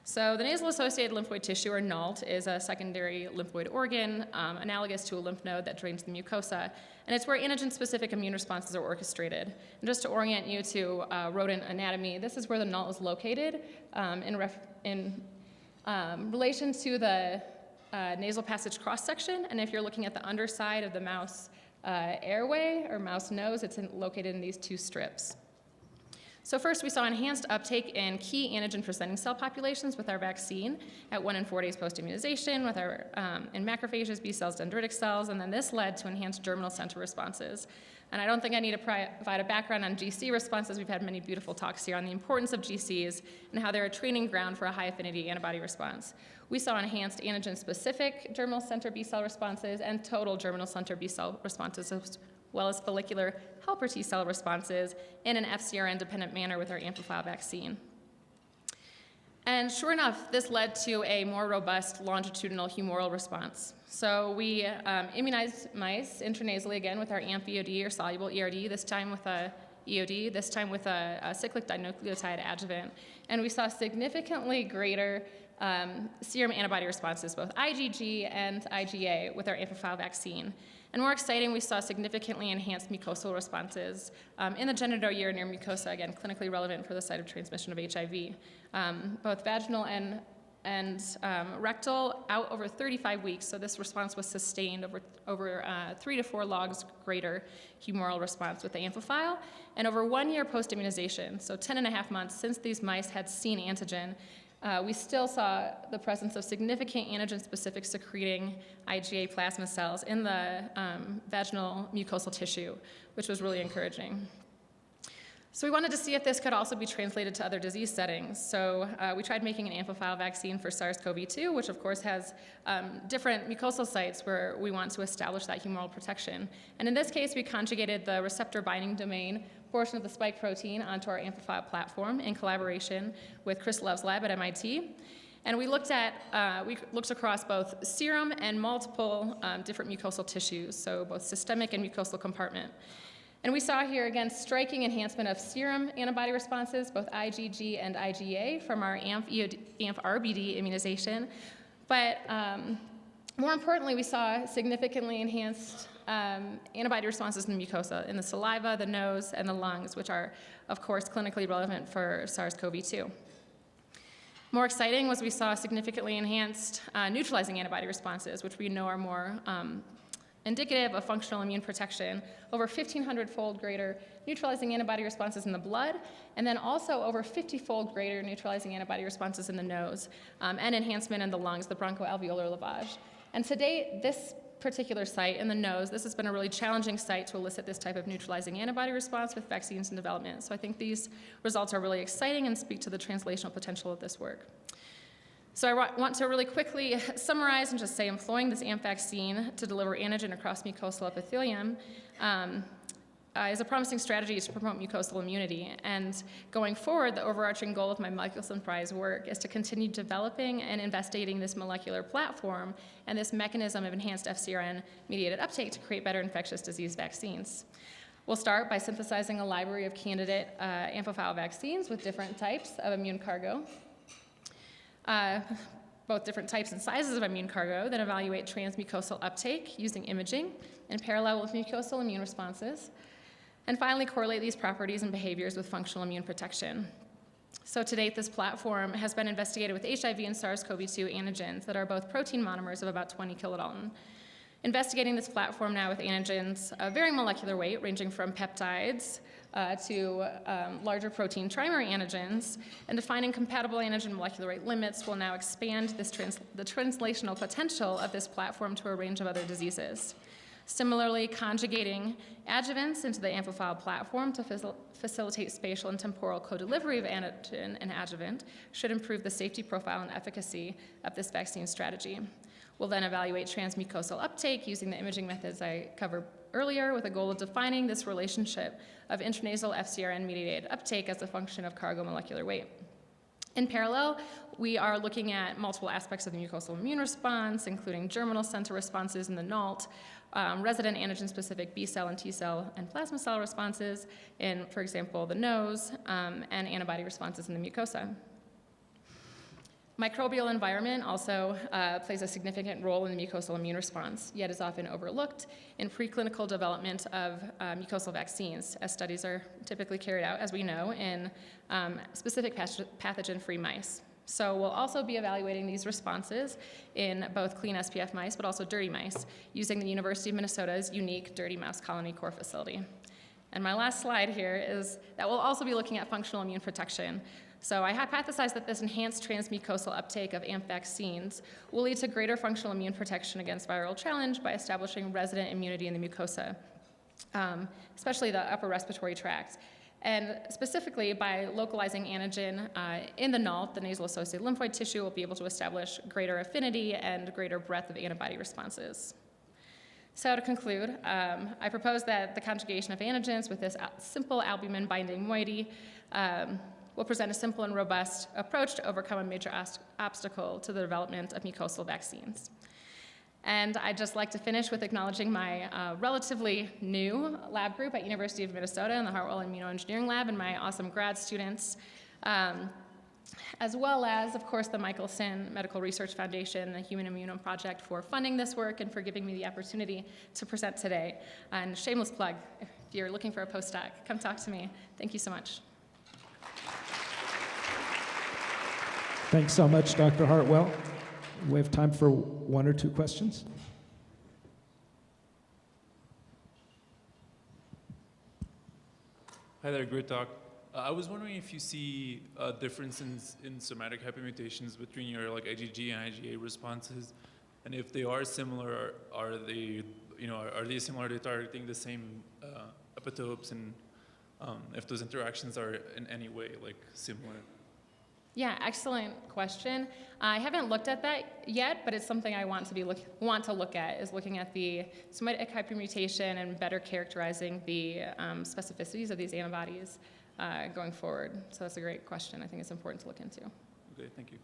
So the nasal-associated lymphoid tissue, or NALT, is a secondary lymphoid organ analogous to a lymph node that drains the mucosa, and it's where antigen-specific immune responses are orchestrated. And just to orient you to rodent anatomy, this is where the NALT is located in relation to the nasal passage cross-section, and if you're looking at the underside of the mouse airway or mouse nose, it's located in these two strips. So first, we saw enhanced uptake in key antigen-presenting cell populations with our vaccine at 1 and 4 days post-immunization with our in macrophages, B cells, dendritic cells, and then this led to enhanced germinal center responses. And I don't think I need to provide a background on GC responses. We've had many beautiful talks here on the importance of GCs and how they're a training ground for a high-affinity antibody response. We saw enhanced antigen-specific germinal center B cell responses and total germinal center B cell responses, as well as follicular helper T cell responses in an FcRn-dependent manner with our amphiphile vaccine. And sure enough, this led to a more robust longitudinal humoral response. So we immunized mice intranasally again with our AMP EOD or soluble ERD, this time with a EOD, this time with a cyclic dinucleotide adjuvant. And we saw significantly greater serum antibody responses, both IgG and IgA, with our amphiphile vaccine. And more exciting, we saw significantly enhanced mucosal responses in the genitourinary mucosa, again, clinically relevant for the site of transmission of HIV. Both vaginal and rectal out over 35 weeks, so this response was sustained over 3 to 4 logs greater humoral response with the amphiphile. And over 1 year post-immunization, so 10.5 months since these mice had seen antigen, we still saw the presence of significant antigen-specific secreting IgA plasma cells in the vaginal mucosal tissue, which was really encouraging. So we wanted to see if this could also be translated to other disease settings. So we tried making an amphiphile vaccine for SARS-CoV-2, which of course has different mucosal sites where we want to establish that humoral protection. And in this case, we conjugated the receptor binding domain portion of the spike protein onto our amphiphile platform in collaboration with Chris Love's lab at MIT. And we looked across both serum and multiple different mucosal tissues, so both systemic and mucosal compartment. And we saw here, again, striking enhancement of serum antibody responses, both IgG and IgA, from our AMP-RBD immunization. But more importantly, we saw significantly enhanced antibody responses in the mucosa, in the saliva, the nose, and the lungs, which are, of course, clinically relevant for SARS-CoV-2. More exciting was we saw significantly enhanced neutralizing antibody responses, which we know are more indicative of functional immune protection, over 1,500-fold greater neutralizing antibody responses in the blood, and then also over 50-fold greater neutralizing antibody responses in the nose, and enhancement in the lungs, the bronchoalveolar lavage. And to date, this particular site in the nose, this has been a really challenging site to elicit this type of neutralizing antibody response with vaccines in development. So I think these results are really exciting and speak to the translational potential of this work. So I want to really quickly summarize and just say employing this AMP vaccine to deliver antigen across mucosal epithelium is a promising strategy to promote mucosal immunity. And going forward, the overarching goal of my Michelson Prize work is to continue developing and investigating this molecular platform and this mechanism of enhanced FcRn-mediated uptake to create better infectious disease vaccines. We'll start by synthesizing a library of candidate amphiphile vaccines with different types of immune cargo. Both different types and sizes of immune cargo, then evaluate transmucosal uptake using imaging in parallel with mucosal immune responses, and finally correlate these properties and behaviors with functional immune protection. So to date, this platform has been investigated with HIV and SARS-CoV-2 antigens that are both protein monomers of about 20 kilodalton. Investigating this platform now with antigens of varying molecular weight, ranging from peptides to larger protein trimering antigens, and defining compatible antigen molecular weight limits will now expand the translational potential of this platform to a range of other diseases. Similarly, conjugating adjuvants into the amphiphile platform to facilitate spatial and temporal co-delivery of antigen and adjuvant should improve the safety profile and efficacy of this vaccine strategy. We'll then evaluate transmucosal uptake using the imaging methods I covered earlier with a goal of defining this relationship of intranasal FcRn-mediated uptake as a function of cargo molecular weight. In parallel, we are looking at multiple aspects of the mucosal immune response, including germinal center responses in the NALT, resident antigen-specific B-cell and T-cell and plasma cell responses in, for example, the nose, and antibody responses in the mucosa. Microbial environment also plays a significant role in the mucosal immune response, yet is often overlooked in preclinical development of mucosal vaccines, as studies are typically carried out, as we know, in specific pathogen-free mice. So we'll also be evaluating these responses in both clean SPF mice, but also dirty mice, using the University of Minnesota's unique dirty mouse colony core facility. And my last slide here is that we'll also be looking at functional immune protection. So I hypothesize that this enhanced transmucosal uptake of AMP vaccines will lead to greater functional immune protection against viral challenge by establishing resident immunity in the mucosa, especially the upper respiratory tract. And specifically, by localizing antigen in the NALT, the nasal-associated lymphoid tissue, will be able to establish greater affinity and greater breadth of antibody responses. So to conclude, I propose that the conjugation of antigens with this simple albumin-binding moiety will present a simple and robust approach to overcome a major obstacle to the development of mucosal vaccines. And I'd just like to finish with acknowledging my relatively new lab group at University of Minnesota in the Hartwell Immunoengineering Lab and my awesome grad students, as well as, of course, the Michelson Medical Research Foundation, the Human Immunome Project for funding this work and for giving me the opportunity to present today. And shameless plug, if you're looking for a postdoc, come talk to me. Thank you so much. Thanks so much, Dr. Hartwell. We have time for one or two questions. Hi there, great talk. I was wondering if you see differences in somatic hypermutations between your IgG and IgA responses, and if they are similar, are they similar? Are they targeting the same epitopes, and if those interactions are in any way like similar. Yeah, excellent question. I haven't looked at that yet, but it's something I want to look at, is looking at the somatic hypermutation and better characterizing the specificities of these antibodies going forward. So that's a great question. I think it's important to look into. Okay, thank you.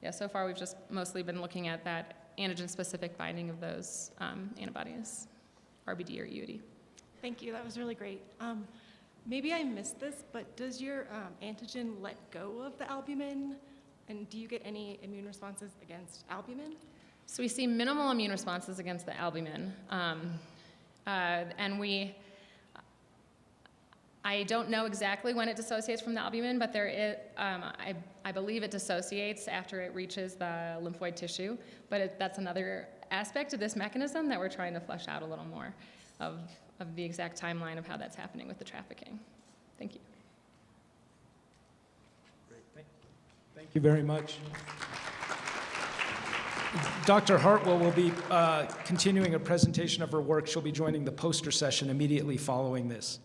Yeah, so far we've just mostly been looking at that antigen-specific binding of those antibodies, RBD or EUD. Thank you, that was really great. Maybe I missed this, but does your antigen let go of the albumin? And do you get any immune responses against albumin? So we see minimal immune responses against the albumin. And I don't know exactly when it dissociates from the albumin, but I believe it dissociates after it reaches the lymphoid tissue. But that's another aspect of this mechanism that we're trying to flesh out a little more of the exact timeline of how that's happening with the trafficking. Thank you. Great. Thank you very much. Dr. Hartwell will be continuing a presentation of her work. She'll be joining the poster session immediately following this.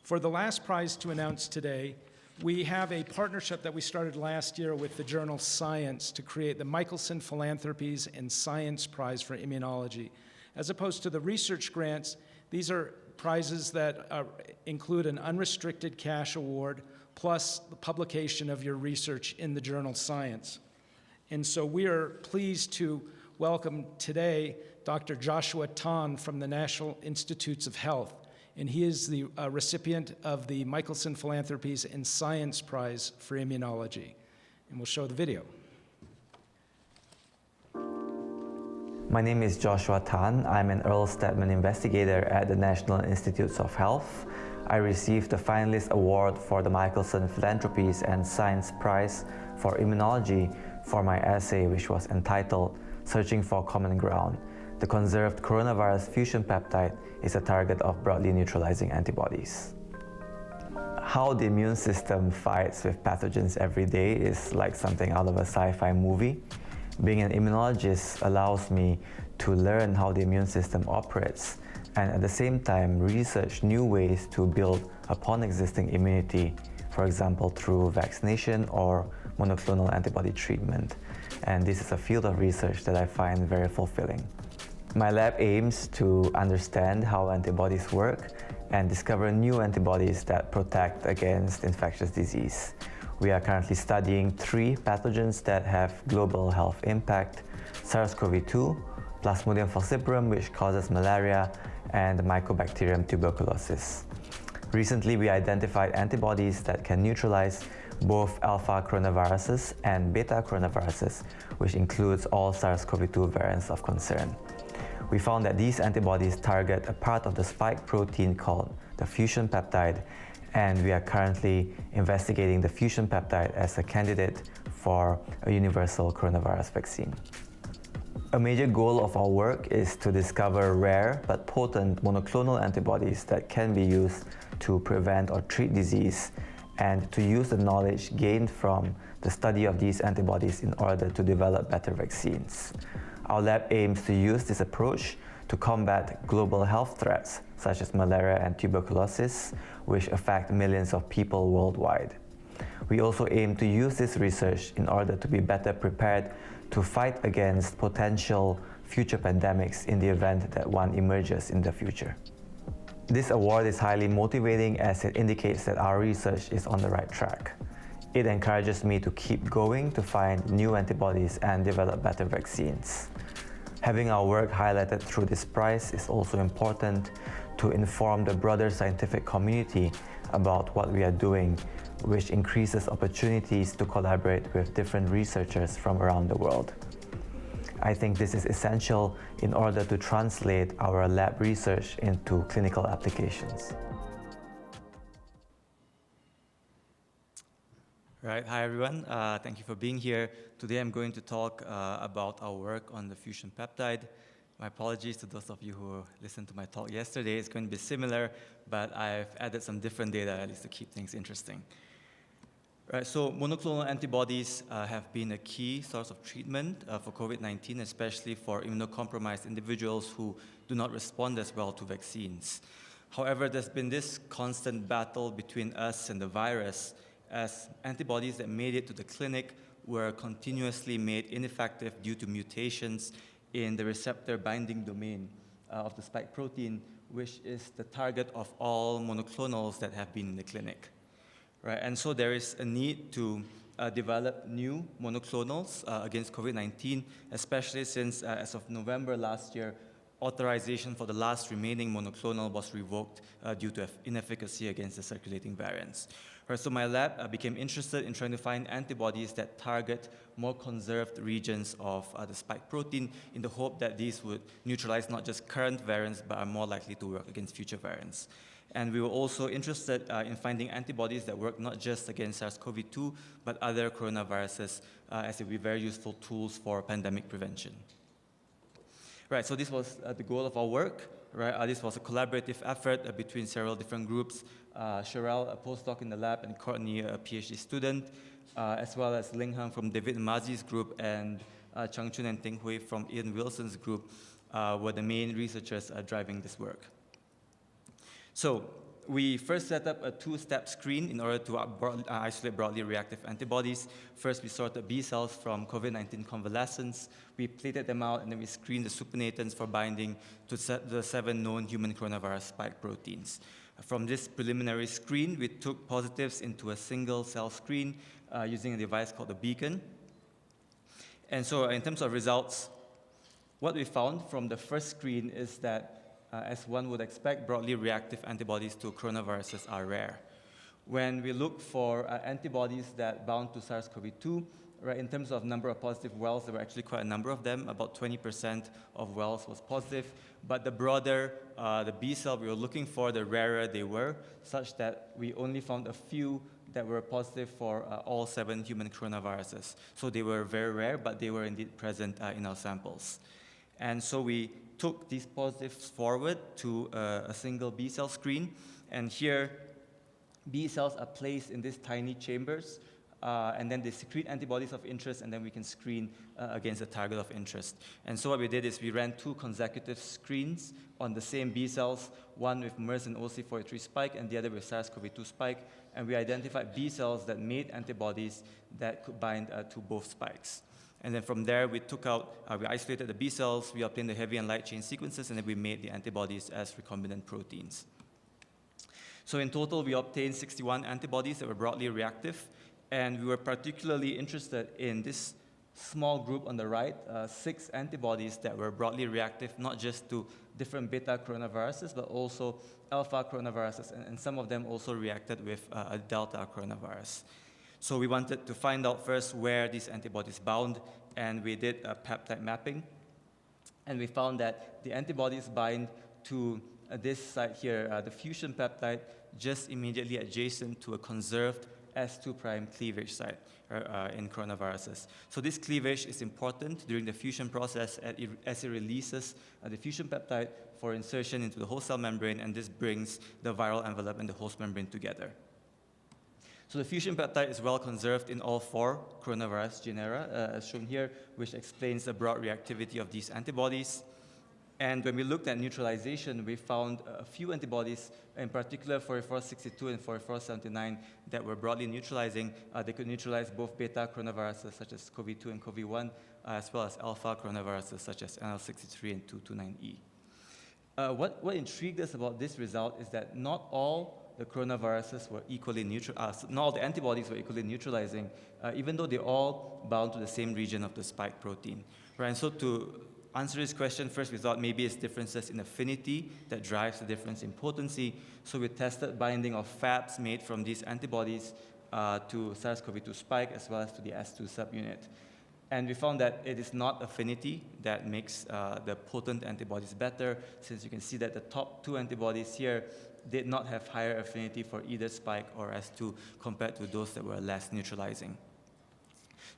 For the last prize to announce today, we have a partnership that we started last year with the journal Science to create the Michelson Philanthropies Science Prize for Immunology. As opposed to the research grants, these are prizes that include an unrestricted cash award plus the publication of your research in the journal Science. And so we are pleased to welcome today Dr. Joshua Tan from the National Institutes of Health. And he is the recipient of the Michelson Philanthropies Science Prize for Immunology. And we'll show the video. My name is Joshua Tan. I'm an Earl Stedman investigator at the National Institutes of Health. I received the finalist award for the Michelson Philanthropies Science Prize for Immunology for my essay, which was entitled Searching for Common Ground. The conserved coronavirus fusion peptide is a target of broadly neutralizing antibodies. How the immune system fights with pathogens every day is like something out of a sci-fi movie. Being an immunologist allows me to learn how the immune system operates and at the same time research new ways to build upon existing immunity, for example through vaccination or monoclonal antibody treatment. And this is a field of research that I find very fulfilling. My lab aims to understand how antibodies work and discover new antibodies that protect against infectious disease. We are currently studying 3 pathogens that have global health impact: SARS-CoV-2, Plasmodium falciparum, which causes malaria, and Mycobacterium tuberculosis. Recently, we identified antibodies that can neutralize both alpha coronaviruses and beta coronaviruses, which includes all SARS-CoV-2 variants of concern. We found that these antibodies target a part of the spike protein called the fusion peptide, and we are currently investigating the fusion peptide as a candidate for a universal coronavirus vaccine. A major goal of our work is to discover rare but potent monoclonal antibodies that can be used to prevent or treat disease, and to use the knowledge gained from the study of these antibodies in order to develop better vaccines. Our lab aims to use this approach to combat global health threats such as malaria and tuberculosis, which affect millions of people worldwide. We also aim to use this research in order to be better prepared to fight against potential future pandemics in the event that one emerges in the future. This award is highly motivating as it indicates that our research is on the right track. It encourages me to keep going to find new antibodies and develop better vaccines. Having our work highlighted through this prize is also important to inform the broader scientific community about what we are doing, which increases opportunities to collaborate with different researchers from around the world. I think this is essential in order to translate our lab research into clinical applications. Right, hi everyone. Thank you for being here. Today I'm going to talk about our work on the fusion peptide. My apologies to those of you who listened to my talk yesterday. It's going to be similar, but I've added some different data at least to keep things interesting. Right, so monoclonal antibodies have been a key source of treatment for COVID-19, especially for immunocompromised individuals who do not respond as well to vaccines. However, there's been this constant battle between us and the virus, as antibodies that made it to the clinic were continuously made ineffective due to mutations in the receptor binding domain of the spike protein, which is the target of all monoclonals that have been in the clinic. Right? And so there is a need to develop new monoclonals against COVID-19, especially since, as of November last year, authorization for the last remaining monoclonal was revoked due to inefficacy against the circulating variants. Right, so my lab became interested in trying to find antibodies that target more conserved regions of the spike protein in the hope that these would neutralize not just current variants, but are more likely to work against future variants. And we were also interested in finding antibodies that work not just against SARS-CoV-2, but other coronaviruses, as they would be very useful tools for pandemic prevention. Right, so this was the goal of our work. Right, this was a collaborative effort between several different groups. Sherelle, a postdoc in the lab, and Courtney, a PhD student, as well as Ling Han from David Mazi's group, and Chang Chun and Ting Hui from Ian Wilson's group were the main researchers driving this work. So we first set up a two-step screen in order to isolate broadly reactive antibodies. First, we sorted B cells from COVID-19 convalescents. We plated them out, and then we screened the supernatants for binding to the 7 known human coronavirus spike proteins. From this preliminary screen, we took positives into a single-cell screen using a device called the Beacon. And so in terms of results, what we found from the first screen is that as one would expect, broadly reactive antibodies to coronaviruses are rare. When we look for antibodies that bound to SARS-CoV-2, right, in terms of number of positive wells, there were actually quite a number of them. About 20% of wells was positive. But the broader the B cell we were looking for, the rarer they were, such that we only found a few that were positive for all 7 human coronaviruses. So they were very rare, but they were indeed present in our samples. And so we took these positives forward to a single B cell screen. And here, B cells are placed in these tiny chambers, and then they secrete antibodies of interest, and then we can screen against the target of interest. And so what we did is we ran 2 consecutive screens on the same B cells, one with MERS and OC43 spike, and the other with SARS-CoV-2 spike, and we identified B cells that made antibodies that could bind to both spikes. And then from there, we took out, we isolated the B cells, we obtained the heavy and light chain sequences, and then we made the antibodies as recombinant proteins. So in total, we obtained 61 antibodies that were broadly reactive, and we were particularly interested in this small group on the right, 6 antibodies that were broadly reactive, not just to different beta coronaviruses, but also alpha coronaviruses, and some of them also reacted with a delta coronavirus. So we wanted to find out first where these antibodies bound, and we did a peptide mapping. And we found that the antibodies bind to this site here, the fusion peptide, just immediately adjacent to a conserved S2' cleavage site in coronaviruses. So this cleavage is important during the fusion process as it releases the fusion peptide for insertion into the host cell membrane, and this brings the viral envelope and the host membrane together. So the fusion peptide is well conserved in all 4 coronavirus genera, as shown here, which explains the broad reactivity of these antibodies. And when we looked at neutralization, we found a few antibodies, in particular 4462 and 4479, that were broadly neutralizing. They could neutralize both beta coronaviruses, such as CoV-2 and CoV-1, as well as alpha coronaviruses, such as NL63 and 229E. What intrigued us about this result is that not all the coronaviruses were equally not all the antibodies were equally neutralizing, even though they all bound to the same region of the spike protein. Right? And so to answer this question, first we thought maybe it's differences in affinity that drives the difference in potency. So we tested binding of Fabs made from these antibodies to SARS-CoV-2 spike as well as to the S2 subunit. And we found that it is not affinity that makes the potent antibodies better, since you can see that the top 2 antibodies here did not have higher affinity for either spike or S2 compared to those that were less neutralizing.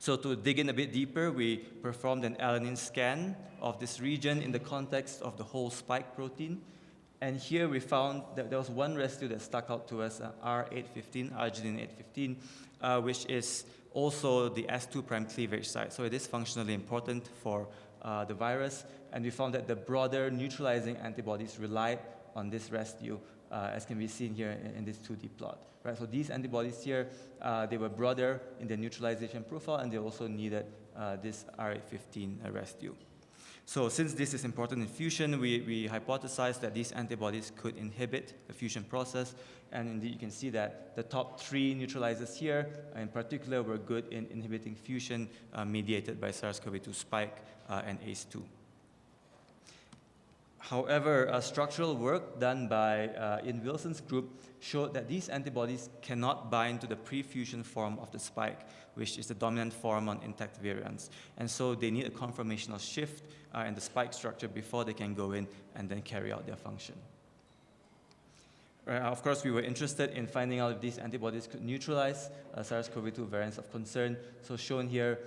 So to dig in a bit deeper, we performed an alanine scan of this region in the context of the whole spike protein. And here we found that there was one residue that stuck out to us, R815, arginine 815, which is also the S2' cleavage site. So it is functionally important for the virus. And we found that the broader neutralizing antibodies relied on this residue as can be seen here in this 2D plot. Right? So these antibodies here, they were broader in their neutralization profile, and they also needed this R815 residue. So since this is important in fusion, we hypothesized that these antibodies could inhibit the fusion process. And indeed, you can see that the top 3 neutralizers here, in particular, were good in inhibiting fusion mediated by SARS-CoV-2 spike and ACE2. However, structural work done by Ian Wilson's group showed that these antibodies cannot bind to the pre-fusion form of the spike, which is the dominant form on intact variants. And so they need a conformational shift in the spike structure before they can go in and then carry out their function. Of course, we were interested in finding out if these antibodies could neutralize SARS-CoV-2 variants of concern. So shown here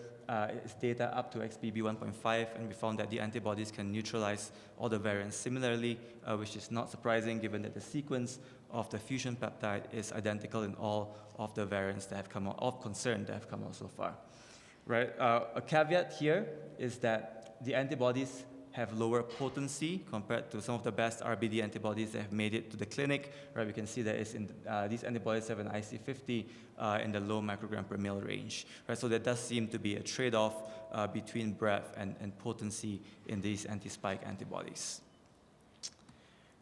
is data up to XBB 1.5, and we found that the antibodies can neutralize all the variants similarly, which is not surprising given that the sequence of the fusion peptide is identical in all of the variants that have come out, of concern that have come out so far. Right? A caveat here is that the antibodies have lower potency compared to some of the best RBD antibodies that have made it to the clinic. Right? We can see that these antibodies have an IC50 in the low microgram per mil range. Right? So there does seem to be a trade-off between breadth and potency in these anti-spike antibodies.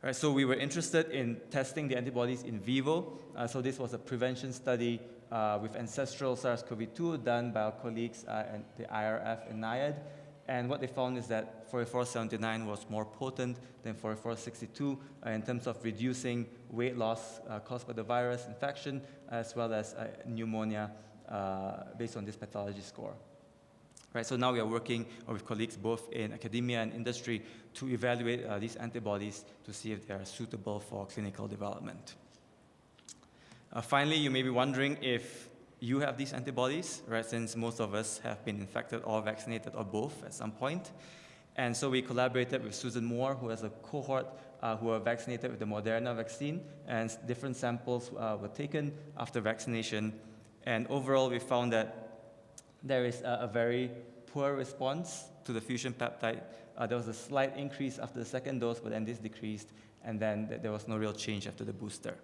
Right, so we were interested in testing the antibodies in vivo. So this was a prevention study with ancestral SARS-CoV-2 done by our colleagues at the IRF and NIAID. And what they found is that 4479 was more potent than 4462 in terms of reducing weight loss caused by the virus infection, as well as pneumonia based on this pathology score. Right, so now we are working with colleagues both in academia and industry to evaluate these antibodies to see if they are suitable for clinical development. Finally, you may be wondering if you have these antibodies, right, since most of us have been infected or vaccinated or both at some point. And so we collaborated with Susan Moore, who has a cohort who were vaccinated with the Moderna vaccine, and different samples were taken after vaccination. And overall, we found that there is a very poor response to the fusion peptide. There was a slight increase after the second dose, but then this decreased, and then there was no real change after the booster.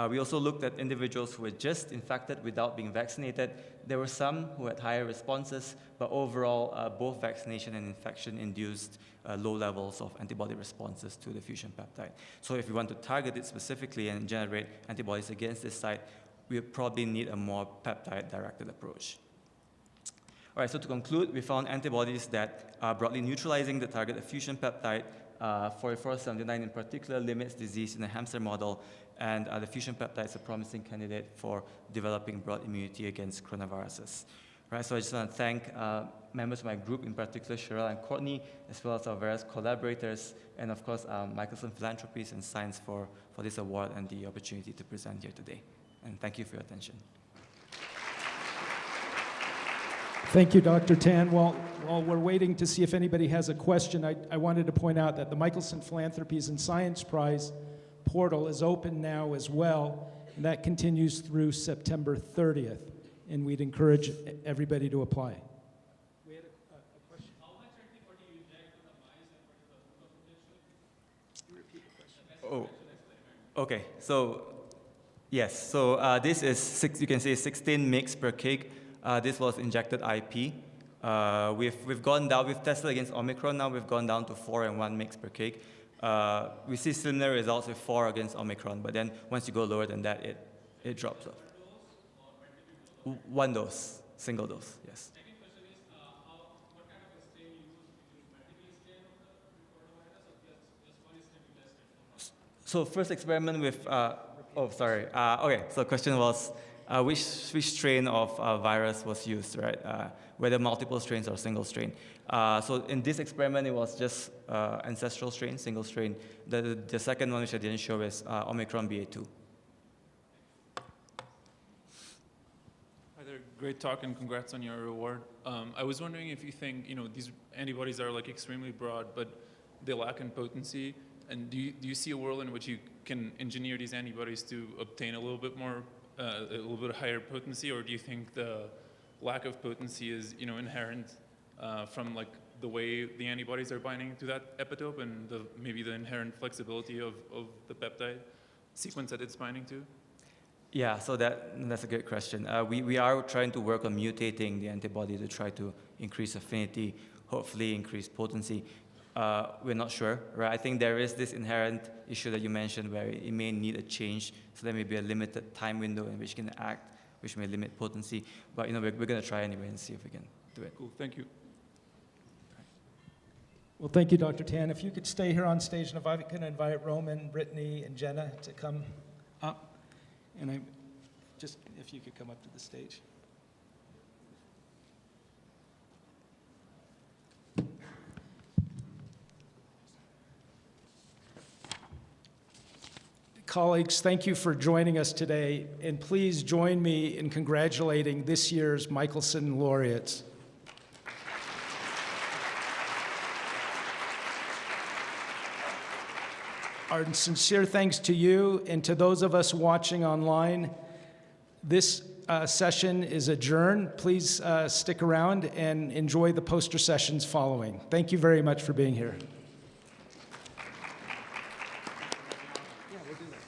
We also looked at individuals who were just infected without being vaccinated. There were some who had higher responses, but overall, both vaccination and infection induced low levels of antibody responses to the fusion peptide. So if we want to target it specifically and generate antibodies against this site, we would probably need a more peptide-directed approach. All right, so to conclude, we found antibodies that are broadly neutralizing the target of fusion peptide. 4479 in particular limits disease in a hamster model, and the fusion peptide is a promising candidate for developing broad immunity against coronaviruses. Right, so I just want to thank members of my group, in particular Cheryl and Courtney, as well as our various collaborators, and of course Michelson Philanthropies and Science for this award and the opportunity to present here today. And thank you for your attention. Thank you, Dr. Tan. While we're waiting to see if anybody has a question, I wanted to point out that the Michelson Philanthropies and Science Prize portal is open now as well, and that continues through September 30th, and we'd encourage everybody to apply. We had a question. How much antibody you inject with the mice and you repeat the question? Oh, okay. So, yes. So this is, you can say 16 mg per kg. This was injected IP. We've gone down, we've tested against Omicron, now we've gone down to 4 and 1 mg per kg. We see similar results with 4 against Omicron, but then once you go lower than that, it drops off. One dose, single dose, yes. Second question is, what kind of a strain you use? You use multiple strain of the coronavirus, or just one strain you tested? So first experiment with, okay, so the question was, which strain of virus was used, right? Whether multiple strains or single strain. So in this experiment, it was just ancestral strain, single strain. The second one, which I didn't show, is Omicron BA2. Hi there, great talk and congrats on your award. I was wondering if you think, these antibodies are like extremely broad, but they lack in potency. And do you see a world in which you can engineer these antibodies to obtain a little bit more a little bit higher potency, or do you think the lack of potency is inherent from like the way the antibodies are binding to that epitope and maybe the inherent flexibility of the peptide? sequence that it's binding to? Yeah, so that's a great question. We are trying to work on mutating the antibody to try to increase affinity, hopefully increase potency. We're not sure, right? I think there is this inherent issue that you mentioned where it may need a change, so there may be a limited time window in which it can act, which may limit potency. But we're going to try anyway and see if we can do it. Cool, thank you. Well, thank you, Dr. Tan. If you could stay here on stage, and if I can invite Romain, Brittany, and Jenna to come up. And if you could come up to the stage. Colleagues, thank you for joining us today, and please join me in congratulating this year's Michelson laureates. Our sincere thanks to you and to those of us watching online. This session is adjourned. Please stick around and enjoy the poster sessions following. Thank you very much for being here. Yeah, we'll do that.